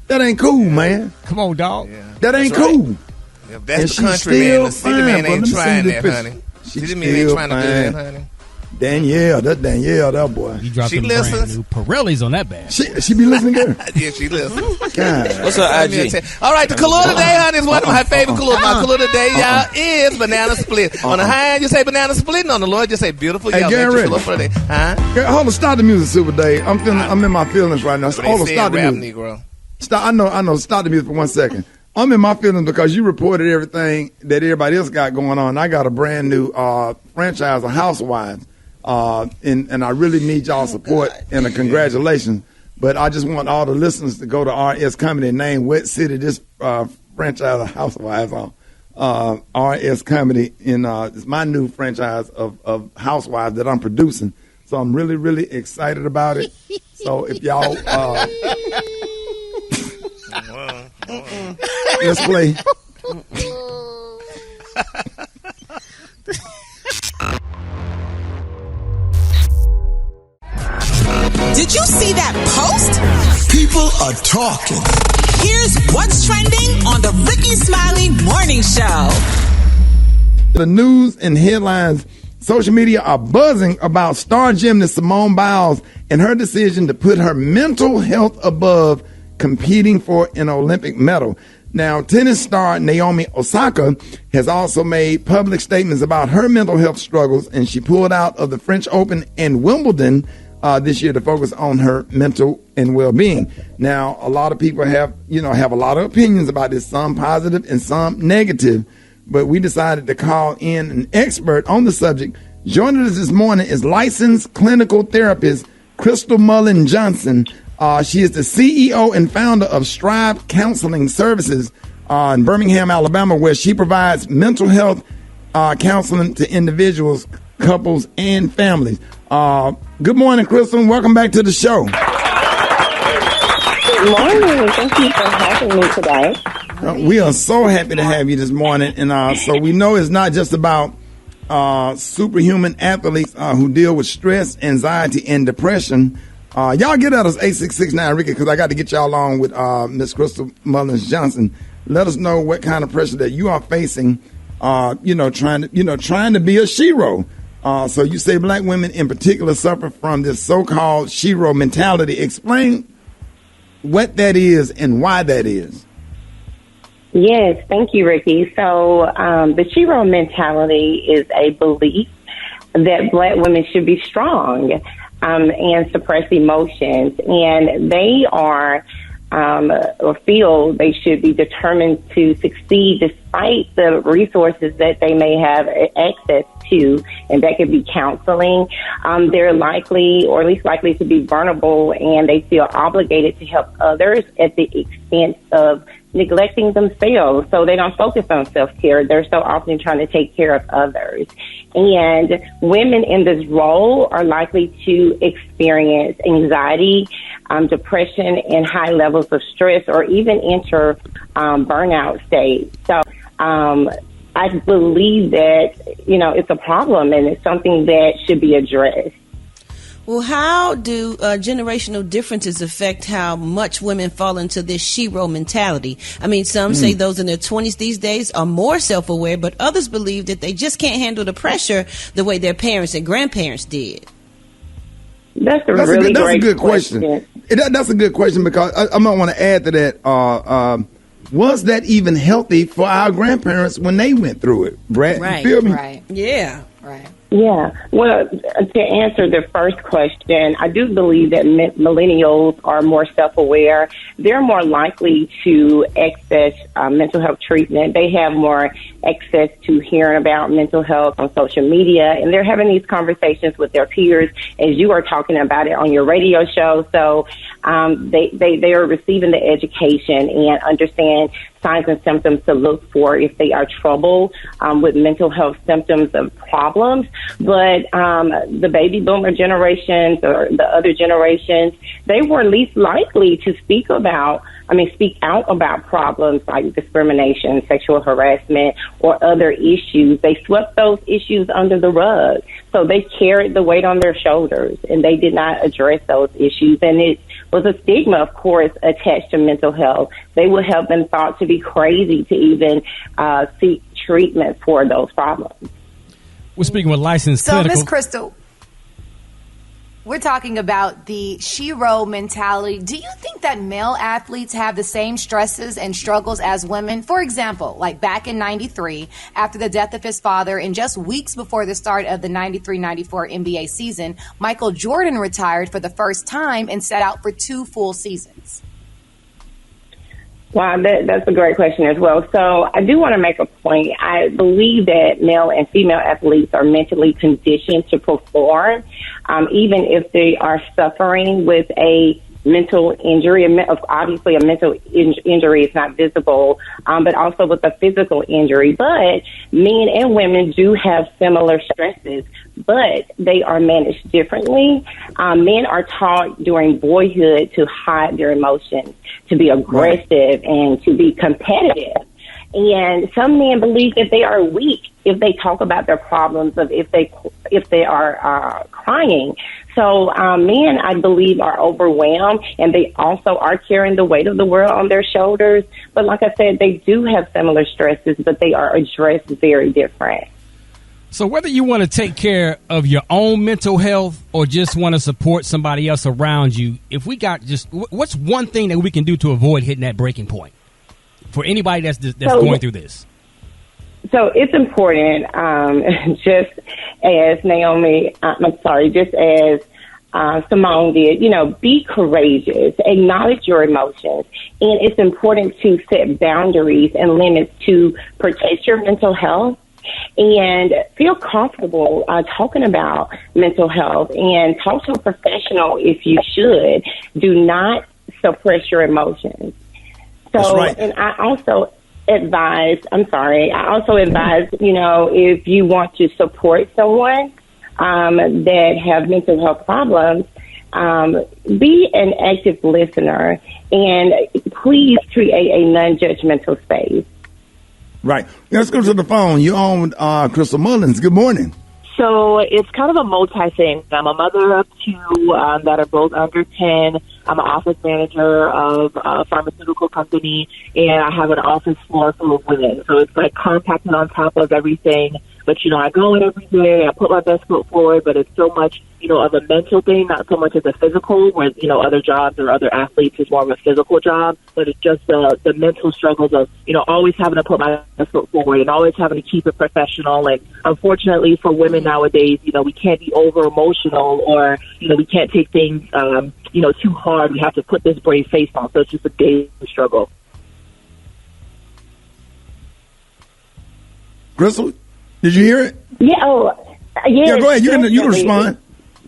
A: That ain't cool, man.
E: Come on, dog.
F: Yeah.
A: That ain't cool.
F: Yeah, that's the country man. The city man ain't trying that, honey. City man ain't trying to do that, honey.
A: Danielle, that boy.
E: You dropped
F: she listens.
E: Pirelli's on that bag.
A: She be listening to her.
F: Yeah, she listens.
A: God.
J: What's her IG?
F: All right, the color today, honey, is one of my favorite colors. My color today, y'all, is banana split. On the high end, you say banana split, and on the low end, you say beautiful yellow.
A: Hey, Gary,
F: color for the day. Huh?
A: Hold on, start the music, Super Day. I'm in my feelings right now. Hold on, start the music.
F: Negro.
A: Stop. I know. Start the music for 1 second. I'm in my feelings because you reported everything that everybody else got going on. I got a brand new franchise of Housewives. And I really need y'all support and a congratulations. But I just want all the listeners to go to RS Comedy and name what city this franchise of Housewives on. RS Comedy it's my new franchise of Housewives that I'm producing. So I'm really, really excited about it. So if y'all let's play.
C: Did you see that post?
T: People are talking.
C: Here's what's trending on the Rickey Smiley Morning Show.
A: The news and headlines, social media are buzzing about star gymnast Simone Biles and her decision to put her mental health above competing for an Olympic medal. Now, tennis star Naomi Osaka has also made public statements about her mental health struggles, and she pulled out of the French Open and Wimbledon this year to focus on her mental and well-being. Now, a lot of people have a lot of opinions about this, some positive and some negative, but we decided to call in an expert on the subject. Joining us this morning is licensed clinical therapist Crystal Mullen Johnson She is the CEO and founder of Strive Counseling Services in Birmingham, Alabama, where she provides mental health counseling to individuals, couples, and families. Good morning, Crystal. Welcome back to the show.
O: Good morning. Thank you for having me today.
A: We are so happy to have you this morning. And so we know it's not just about superhuman athletes who deal with stress, anxiety, and depression. Y'all get at us 8669 Ricky, because I got to get y'all on with Miss Crystal Mullins Johnson. Let us know what kind of pressure that you are facing. Trying to be a shero. So you say black women in particular suffer from this so-called shero mentality. Explain what that is and why that is.
O: Yes, thank you, Ricky. So the shero mentality is a belief that black women should be strong and suppress emotions, and they are or feel they should be determined to succeed despite the resources that they may have access to, and that could be counseling. They're likely, or at least likely, to be vulnerable, and they feel obligated to help others at the expense of neglecting themselves. So they don't focus on self-care. They're so often trying to take care of others. And women in this role are likely to experience anxiety, depression, and high levels of stress, or even enter burnout state. So I believe that, it's a problem and it's something that should be addressed.
G: Well, how do generational differences affect how much women fall into this shero mentality? I mean, some say those in their 20s these days are more self-aware, but others believe that they just can't handle the pressure the way their parents and grandparents did.
O: That's a good
A: question. That's a good question, because I might want to add to that. Was that even healthy for our grandparents when they went through it? Brad,
G: right,
A: you feel me?
G: Right. Yeah. Right.
O: Yeah. Well, to answer the first question, I do believe that millennials are more self-aware. They're more likely to access mental health treatment. They have more access to hearing about mental health on social media, and they're having these conversations with their peers as you are talking about it on your radio show. So they are receiving the education and understand signs and symptoms to look for if they are troubled with mental health symptoms of problems. But the baby boomer generations or the other generations, they were least likely to speak out about problems like discrimination, sexual harassment, or other issues. They swept those issues under the rug. So they carried the weight on their shoulders, and they did not address those issues. And it was a stigma, of course, attached to mental health. They would have been thought to be crazy to even seek treatment for those problems.
E: We're speaking with licensed
D: So,
E: clinical.
D: Miss Crystal, we're talking about the shero mentality. Do you think that male athletes have the same stresses and struggles as women? For example, like back in 93, after the death of his father and just weeks before the start of the 93-94 NBA season, Michael Jordan retired for the first time and set out for 2 full seasons.
O: Wow, that's a great question as well. So I do want to make a point. I believe that male and female athletes are mentally conditioned to perform, even if they are suffering with a mental injury. Obviously, a mental injury is not visible, but also with a physical injury. But men and women do have similar stresses, but they are managed differently. Men are taught during boyhood to hide their emotions, to be aggressive, and to be competitive. And some men believe that they are weak if they talk about their problems, if they are crying. So men, I believe, are overwhelmed, and they also are carrying the weight of the world on their shoulders. But like I said, they do have similar stresses, but they are addressed very different.
E: So whether you want to take care of your own mental health or just want to support somebody else around you, if we got what's one thing that we can do to avoid hitting that breaking point for anybody that's going through this?
O: So it's important, just as Simone did, be courageous, acknowledge your emotions. And it's important to set boundaries and limits to protect your mental health and feel comfortable talking about mental health, and talk to a professional if you should. Do not suppress your emotions. So,
A: That's right.
O: And I also advise, if you want to support someone that have mental health problems, be an active listener, and please create a non-judgmental space.
A: Right. Let's go to the phone. You're on with Crystal Mullins. Good morning.
U: So it's kind of a multi-thing. I'm a mother of two that are both under 10. I'm an office manager of a pharmaceutical company, and I have an office floor full of women. So it's like compacted on top of everything. But, I go in every day, I put my best foot forward, but it's so much, of a mental thing, not so much as a physical, where, other jobs or other athletes is more of a physical job, but it's just the mental struggles of, always having to put my best foot forward and always having to keep it professional. And unfortunately for women nowadays, we can't be over emotional, or, we can't take things, too hard. We have to put this brave face on. So it's just a daily struggle.
A: Crystal, did you hear it?
O: Yeah.
A: Yeah, go ahead. You can respond.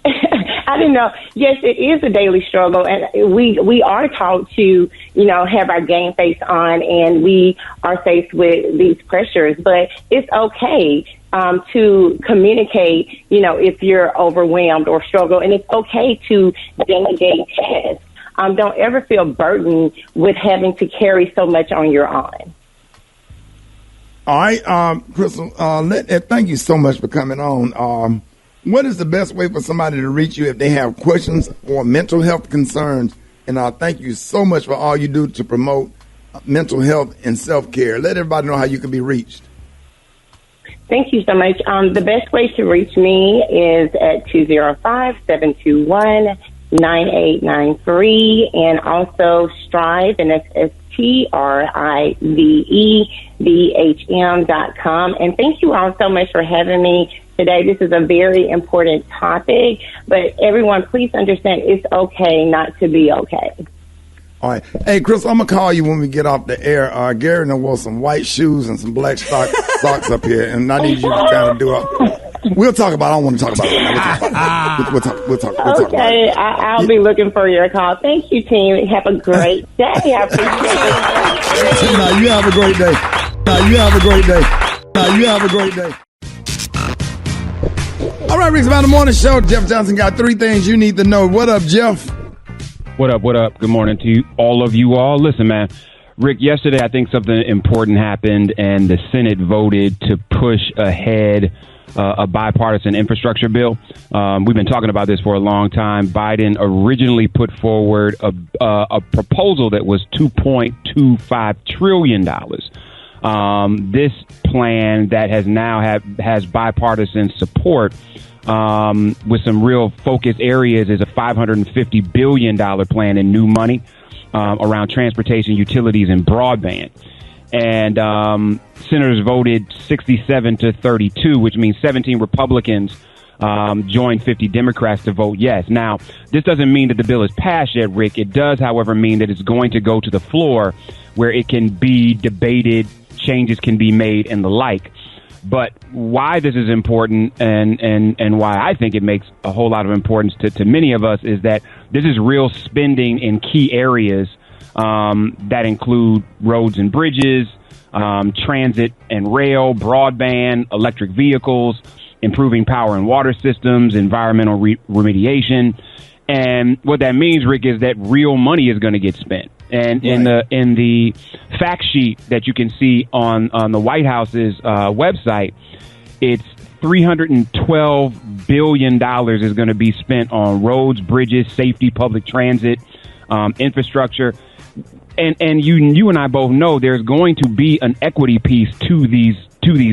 O: I didn't know. Yes, it is a daily struggle, and we are taught to, have our game face on, and we are faced with these pressures. But it's okay to communicate, if you're overwhelmed or struggle, and it's okay to delegate tasks. Don't ever feel burdened with having to carry so much on your own.
A: All right, Crystal, thank you so much for coming on. What is the best way for somebody to reach you if they have questions or mental health concerns? And thank you so much for all you do to promote mental health and self-care. Let everybody know how you can be reached.
O: Thank you so much. The best way to reach me is at 205-721-9893, and also Strive, and that's STRIVEBHM.com. And thank you all so much for having me today. This is a very important topic, but everyone, please understand it's okay not to be okay.
A: All right. Hey, Chris, I'm going to call you when we get off the air. Gary wore some white shoes and some black socks up here, and I need you to kind of do it. We'll talk about it. I don't want to talk about it. We'll talk about it.
O: Okay, I'll be looking for your call. Thank you, team. Have a great day. I appreciate it.
A: Now, you have a great day. All right, Rick's About the Morning Show. Jeff Johnson got 3 things you need to know. What up, Jeff?
V: What up? Good morning to you all. Listen, man. Rick, yesterday I think something important happened, and the Senate voted to push ahead a bipartisan infrastructure bill. We've been talking about this for a long time. Biden originally put forward a proposal that was $2.25 trillion. This plan that has bipartisan support with some real focus areas is a $550 billion plan in new money around transportation, utilities, and broadband. And senators voted 67-32, which means 17 Republicans joined 50 Democrats to vote yes. Now, this doesn't mean that the bill is passed yet, Rick. It does, however, mean that it's going to go to the floor where it can be debated, changes can be made, and the like. But why this is important and why I think it makes a whole lot of importance to many of us is that this is real spending in key areas that include roads and bridges, transit and rail, broadband, electric vehicles, improving power and water systems, environmental remediation. And what that means, Rick, is that real money is going to get spent. And right. in the fact sheet that you can see on the White House's website, it's $312 billion is going to be spent on roads, bridges, safety, public transit, infrastructure. And you and I both know there's going to be an equity piece to these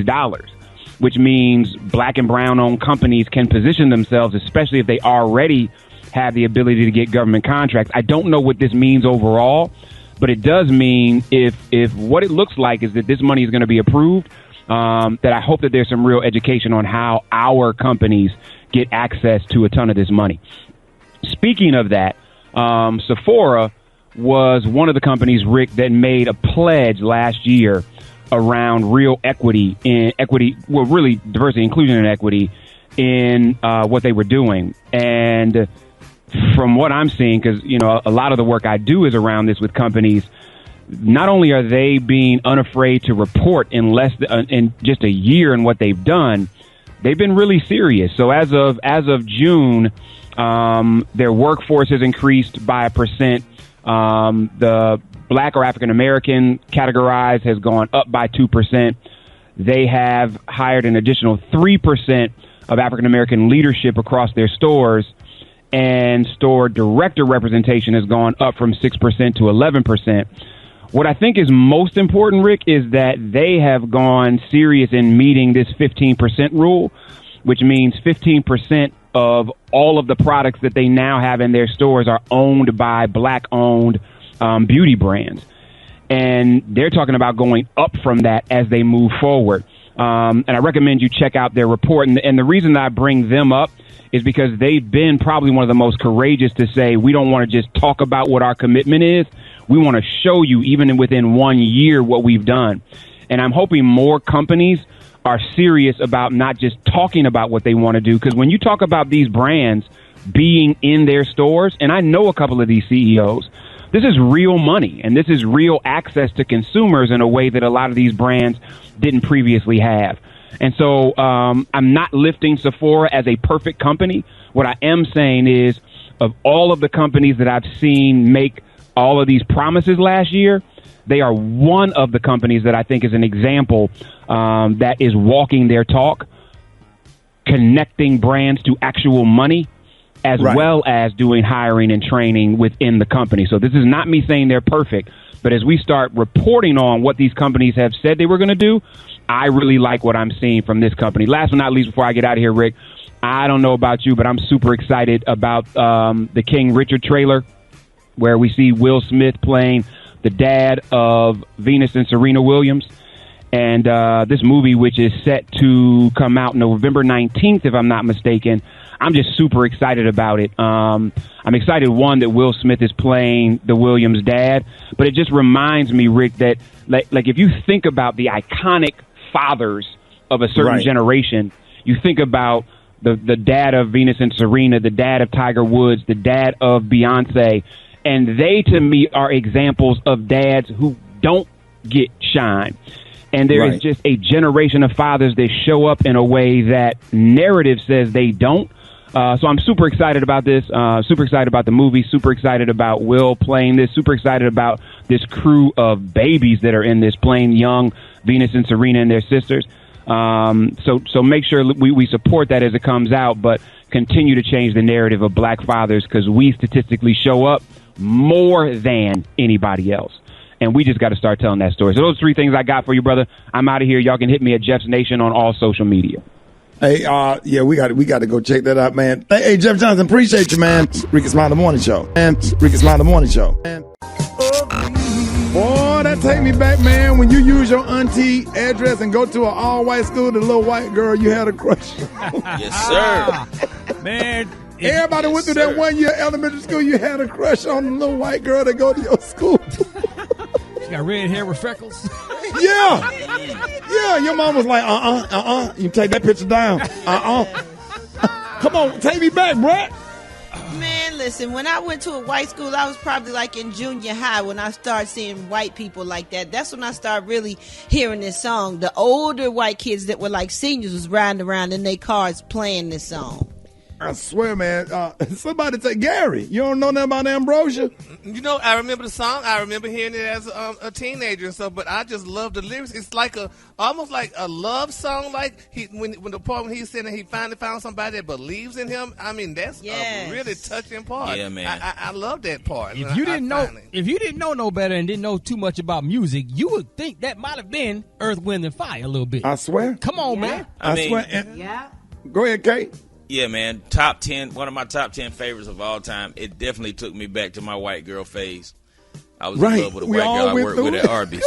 V: dollars, which means black and brown owned companies can position themselves, especially if they already have the ability to get government contracts. I don't know what this means overall, but it does mean if what it looks like is that this money is going to be approved, that I hope that there's some real education on how our companies get access to a ton of this money. Speaking of that, Sephora was one of the companies, Rick, that made a pledge last year around real equity, really diversity, inclusion, and equity in what they were doing. And from what I'm seeing, because a lot of the work I do is around this with companies, not only are they being unafraid to report in just a year in what they've done, they've been really serious. So as of June, their workforce has increased by 1%. The Black or African American categorized has gone up by 2%. They have hired an additional 3% of African American leadership across their stores, and store director representation has gone up from 6% to 11%. What I think is most important, Rick, is that they have gone serious in meeting this 15% rule, which means 15% of all of the products that they now have in their stores are owned by Black-owned beauty brands. And they're talking about going up from that as they move forward. And I recommend you check out their report. And the reason that I bring them up is because they've been probably one of the most courageous to say, we don't want to just talk about what our commitment is. We want to show you, even within 1 year, what we've done. And I'm hoping more companies are serious about not just talking about what they want to do. Because when you talk about these brands being in their stores, and I know a couple of these CEOs, this is real money, and this is real access to consumers in a way that a lot of these brands didn't previously have. And so I'm not lifting Sephora as a perfect company. What I am saying is, of all of the companies that I've seen make all of these promises last year, they are one of the companies that I think is an example that is walking their talk, connecting brands to actual money, as well as doing hiring and training within the company. So this is not me saying they're perfect, but as we start reporting on what these companies have said they were going to do, I really like what I'm seeing from this company. Last but not least, before I get out of here, Rick, I don't know about you, but I'm super excited about the King Richard trailer, where we see Will Smith playing the dad of Venus and Serena Williams. And this movie, which is set to come out November 19th, if I'm not mistaken, I'm just super excited about it. I'm excited, one, that Will Smith is playing the Williams dad, but it just reminds me, Rick, that like if you think about the iconic fathers of a certain generation, you think about the dad of Venus and Serena, the dad of Tiger Woods, the dad of Beyonce, and they, to me, are examples of dads who don't get shine. And there is just a generation of fathers that show up in a way that narrative says they don't. So I'm super excited about this, super excited about the movie, super excited about Will playing this, super excited about this crew of babies that are in this, playing young Venus and Serena and their sisters. So make sure we support that as it comes out, but continue to change the narrative of Black fathers, because we statistically show up more than anybody else. And we just got to start telling that story. So those 3 things I got for you, brother. I'm out of here. Y'all can hit me at Jeff's Nation on all social media.
A: Hey, yeah, we got to go check that out, man. Hey, Jeff Johnson, appreciate you, man. Rickey Smiley Morning Show. And Rickey Smiley Morning Show. Boy, that take me back, man. When you use your auntie address and go to an all-white school, the little white girl you had a crush on.
J: Yes, sir.
E: Man.
A: Everybody went through that 1 year elementary school. You had a crush on the little white girl that go to your school.
E: She got red hair with freckles.
A: Yeah. Yeah, your mom was like, you take that picture down. Come on, take me back, Brett.
G: Man, listen, when I went to a white school, I was probably like in junior high when I started seeing white people like that. That's when I started really hearing this song. The older white kids that were like seniors was riding around in their cars playing this song.
A: I swear, man, somebody say, Gary, you don't know nothing about Ambrosia?
F: You know, I remember the song. I remember hearing it as a teenager and stuff, but I just love the lyrics. It's like almost like a love song, like when the part when he's saying that he finally found somebody that believes in him. I mean, that's a really touching part.
J: Yeah, man.
F: I love that part.
E: If you didn't know no better and didn't know too much about music, you would think that might have been Earth, Wind, and Fire a little bit.
A: I swear.
E: Come on, man.
J: I
A: swear. Yeah. Go ahead, Kate.
J: Yeah, man. Top 10, one of my top 10 favorites of all time. It definitely took me back to my white girl phase. I was in love with a white girl I worked with at Arby's.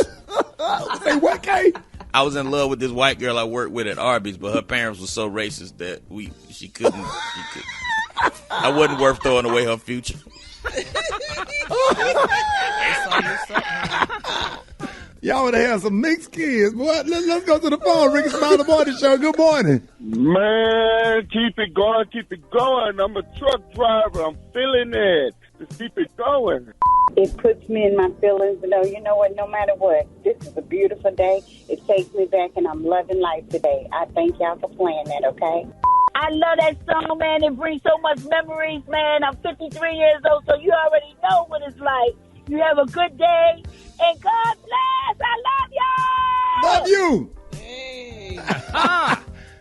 A: Say what, Kate?
J: I was in love with this white girl I worked with at Arby's, but her parents were so racist that she couldn't. I wasn't worth throwing away her future.
A: Y'all would have had some mixed kids. Boy, let's go to the phone. Rickey Smiley Morning Show. Good morning.
Q: Man, keep it going, keep it going. I'm a truck driver. I'm feeling it. Just keep it going.
B: It puts me in my feelings. You know what? No matter what, this is a beautiful day. It takes me back, and I'm loving life today. I thank y'all for playing that, okay?
P: I love that song, man. It brings so much memories, man. I'm 53 years old, so you already know what it's like. You have a good day, and God bless. I love y'all.
A: Love you. Hey.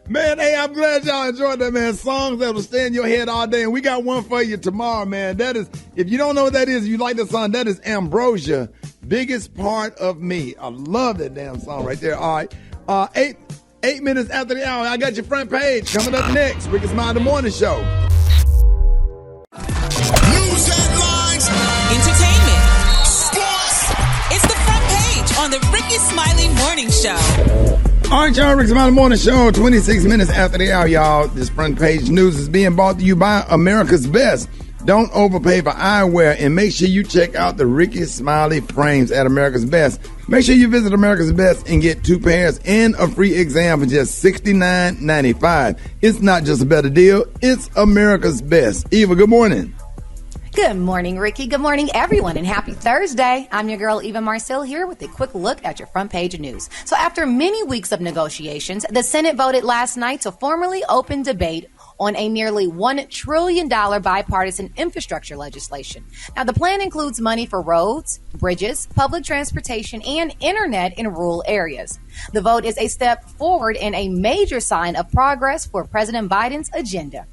A: Man, hey, I'm glad y'all enjoyed that, man. Songs that will stay in your head all day. And we got one for you tomorrow, man. That is, if you don't know what that is, you like the song, that is Ambrosia, Biggest Part of Me. I love that damn song right there. All right. 8 minutes after the hour, I got your front page. Coming up next, Rickey Smiley Morning Show.
C: News headlines, entertainment, sports. It's the front page on the Rickey Smiley Morning Show.
A: All right, y'all, Rickey Smiley Morning Show, 26 minutes after the hour, y'all. This front page news is being brought to you by America's Best. Don't overpay for eyewear, and make sure you check out the Rickey Smiley frames at America's Best. Make sure you visit America's Best and get 2 pairs and a free exam for just $69.95. It's not just a better deal, it's America's Best. Eva, good morning.
D: Good morning, Rickey. Good morning, everyone, and happy Thursday. I'm your girl, Eva Marcel, here with a quick look at your front page of news. So after many weeks of negotiations, the Senate voted last night to formally open debate on a nearly $1 trillion bipartisan infrastructure legislation. Now, the plan includes money for roads, bridges, public transportation, and internet in rural areas. The vote is a step forward and a major sign of progress for President Biden's agenda.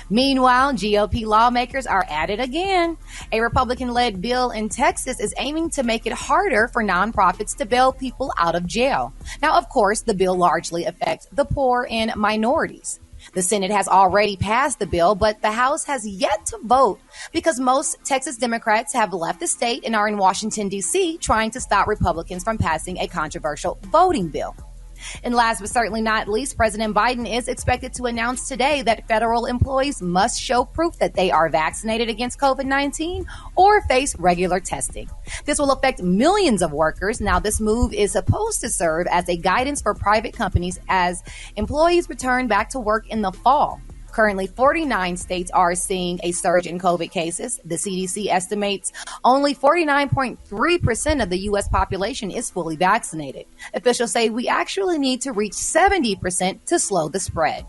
D: Meanwhile, GOP lawmakers are at it again. A Republican-led bill in Texas is aiming to make it harder for nonprofits to bail people out of jail. Now, of course, the bill largely affects the poor and minorities. The Senate has already passed the bill, but the House has yet to vote because most Texas Democrats have left the state and are in Washington, D.C., trying to stop Republicans from passing a controversial voting bill. And last but certainly not least, President Biden is expected to announce today that federal employees must show proof that they are vaccinated against COVID-19 or face regular testing. This will affect millions of workers. Now, this move is supposed to serve as a guidance for private companies as employees return back to work in the fall. Currently, 49 states are seeing a surge in COVID cases. The CDC estimates only 49.3% of the U.S. population is fully vaccinated. Officials say we actually need to reach 70% to slow the spread.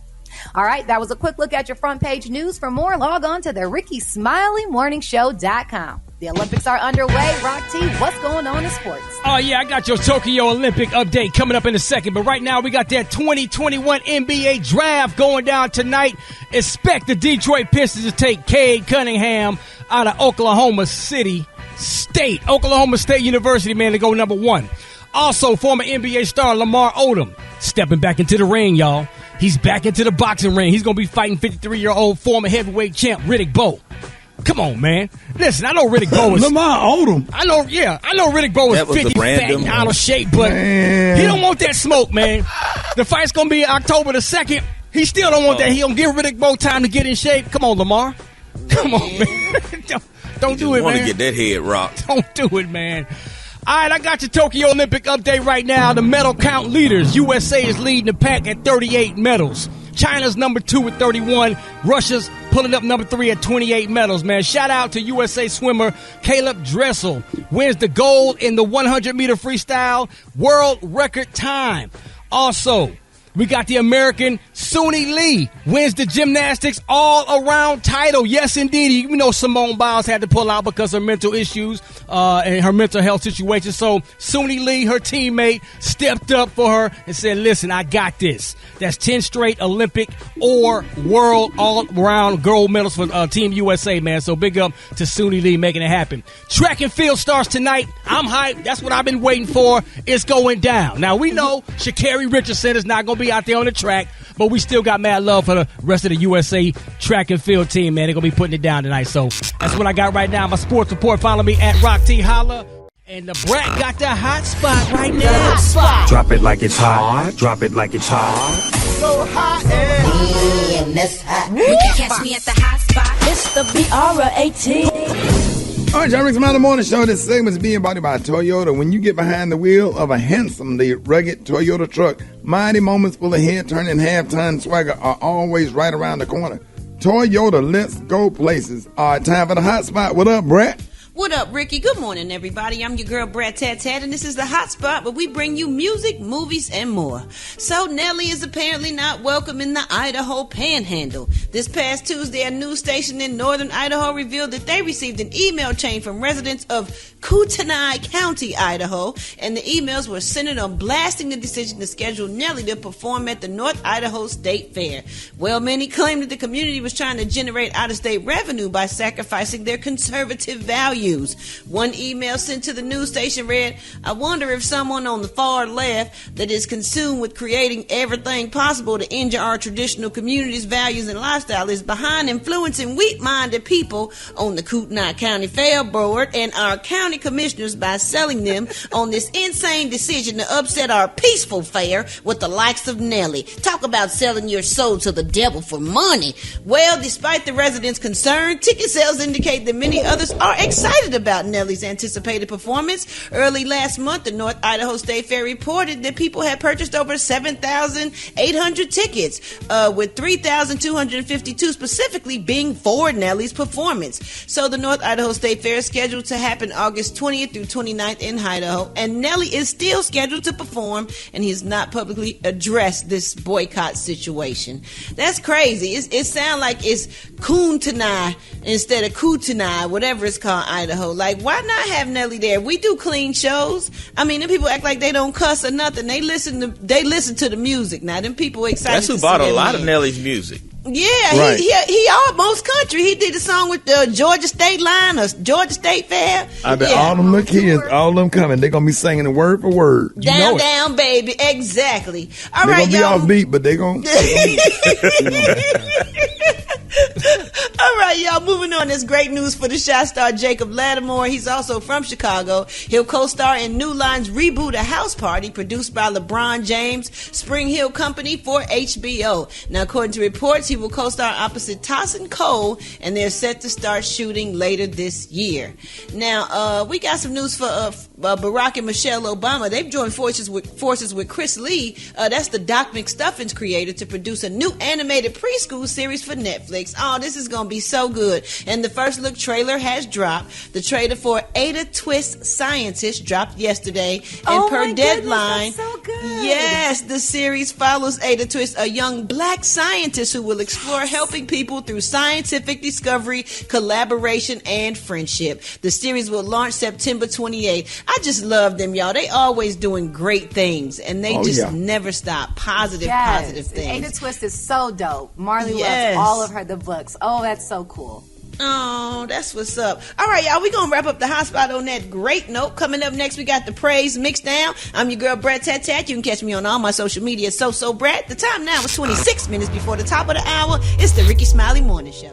D: All right, that was a quick look at your front page news. For more, log on to the RickeySmileyMorningShow.com. The Olympics are underway. Rock T, what's going on in sports?
E: Oh, yeah, I got your Tokyo Olympic update coming up in a second. But right now, we got that 2021 NBA draft going down tonight. Expect the Detroit Pistons to take Cade Cunningham out of Oklahoma State University, man, to go number 1. Also, former NBA star Lamar Odom stepping back into the ring, y'all. He's back into the boxing ring. He's going to be fighting 53-year-old former heavyweight champ Riddick Bowe. Come on, man. Listen, I know Riddick Bowe is...
A: Lamar Odom.
E: I know Riddick Bowe is 50, fat, and out of shape, but he don't want that smoke, man. The fight's going to be October the 2nd. He still don't want that. He don't give Riddick Bowe time to get in shape. Come on, Lamar. Come on, man. Don't do it, man.
J: want to get that head rocked.
E: Don't do it, man. All right, I got your Tokyo Olympic update right now. The medal count leaders. USA is leading the pack at 38 medals. China's number 2 with 31. Russia's pulling up number 3 at 28 medals, man. Shout out to USA swimmer Caleb Dressel. Wins the gold in the 100-meter freestyle world record time. Also, we got the American Suni Lee wins the gymnastics all-around title. Yes, indeed. You know Simone Biles had to pull out because of mental issues and her mental health situation. So Suni Lee, her teammate, stepped up for her and said, listen, I got this. That's 10 straight Olympic or world all-around gold medals for Team USA, man. So big up to Suni Lee making it happen. Track and field starts tonight. I'm hyped. That's what I've been waiting for. It's going down. Now, we know Sha'Carri Richardson is not going to be out there on the track, but we still got mad love for the rest of the USA track and field team, man. They're going to be putting it down tonight. So that's what I got right now. My sports report. Follow me at Rock T Holla. And the Brat got the hot spot right now.
H: Drop it like it's hot. Drop it like it's hot.
L: So hot and
K: that's hot. You can catch me at the hot spot. It's the BR18.
A: All All right, y'all, Rickey Smiley Morning Show. This segment is being brought by Toyota. When you get behind the wheel of a handsomely rugged Toyota truck, mighty moments full of head-turning, half-ton swagger are always right around the corner. Toyota, let's go places. All right, time for the hot spot. What up, Brett?
G: What up, Ricky? Good morning, everybody. I'm your girl, Brad Tat, and this is the Hot Spot, where we bring you music, movies, and more. So, Nelly is apparently not welcome in the Idaho Panhandle. This past Tuesday, a news station in northern Idaho revealed that they received an email chain from residents of Kootenai County, Idaho, and the emails were centered on blasting the decision to schedule Nelly to perform at the North Idaho State Fair. Well, many claimed that the community was trying to generate out-of-state revenue by sacrificing their conservative values. One email sent to the news station read, "I wonder if someone on the far left that is consumed with creating everything possible to injure our traditional community's values and lifestyle is behind influencing weak-minded people on the Kootenai County Fair Board and our county commissioners by selling them on this insane decision to upset our peaceful fair with the likes of Nelly. Talk about selling your soul to the devil for money." Well, despite the residents' concern, ticket sales indicate that many others are excited about Nelly's anticipated performance. Early last month, the North Idaho State Fair reported that people had purchased over 7,800 tickets, with 3,252 specifically being for Nelly's performance. So the North Idaho State Fair is scheduled to happen August 20th through 29th in Idaho, and Nelly is still scheduled to perform, and he has not publicly addressed this boycott situation. That's crazy. It sounds like it's Kootenai instead of Kootenai, whatever it's called, Idaho. Like, why not have Nelly there? We do clean shows. I mean, them people act like they don't cuss or nothing. They listen to the music. Now, them people excited.
J: That's who bought a lot of Nelly's music.
G: Yeah,
J: right.
G: he almost country. He did a song with the Georgia State Line or Georgia State Fair.
A: I bet all them little kids, all of them coming, they're going to be singing it word for word.
G: Down, down, baby. Exactly. All
A: they're
G: right,
A: y'all. They're going to be off beat, but they're going
G: All right, y'all, moving on. There's great news for the shot star Jacob Lattimore. He's also from Chicago. He'll co-star in New Line's reboot, A House Party, produced by LeBron James' Spring Hill Company for HBO. Now, according to reports, he will co-star opposite Tossin Cole, and they're set to start shooting later this year. Now, we got some news for Barack and Michelle Obama. They've joined forces with Chris Lee, that's the Doc McStuffins creator, to produce a new animated preschool series for Netflix. Oh, this is going to be so good. And the first look trailer has dropped. The trailer for Ada Twist Scientist dropped yesterday. And per Deadline,
D: that's so good.
G: Yes, the series follows Ada Twist, a young black scientist who will explore helping people through scientific discovery, collaboration, and friendship. The series will launch September 28th. I just love them, y'all. They always doing great things, and they never stop. Positive things.
D: Ada Twist is so dope. Marley loves all of the books. Oh, that's so cool.
G: Oh, that's what's up. All right, y'all, we're going to wrap up the hot spot on that great note. Coming up next, we got the praise mixed down. I'm your girl, Brad Tat. You can catch me on all my social media. So Brad. The time now is 26 minutes before the top of the hour. It's the Rickey Smiley Morning Show.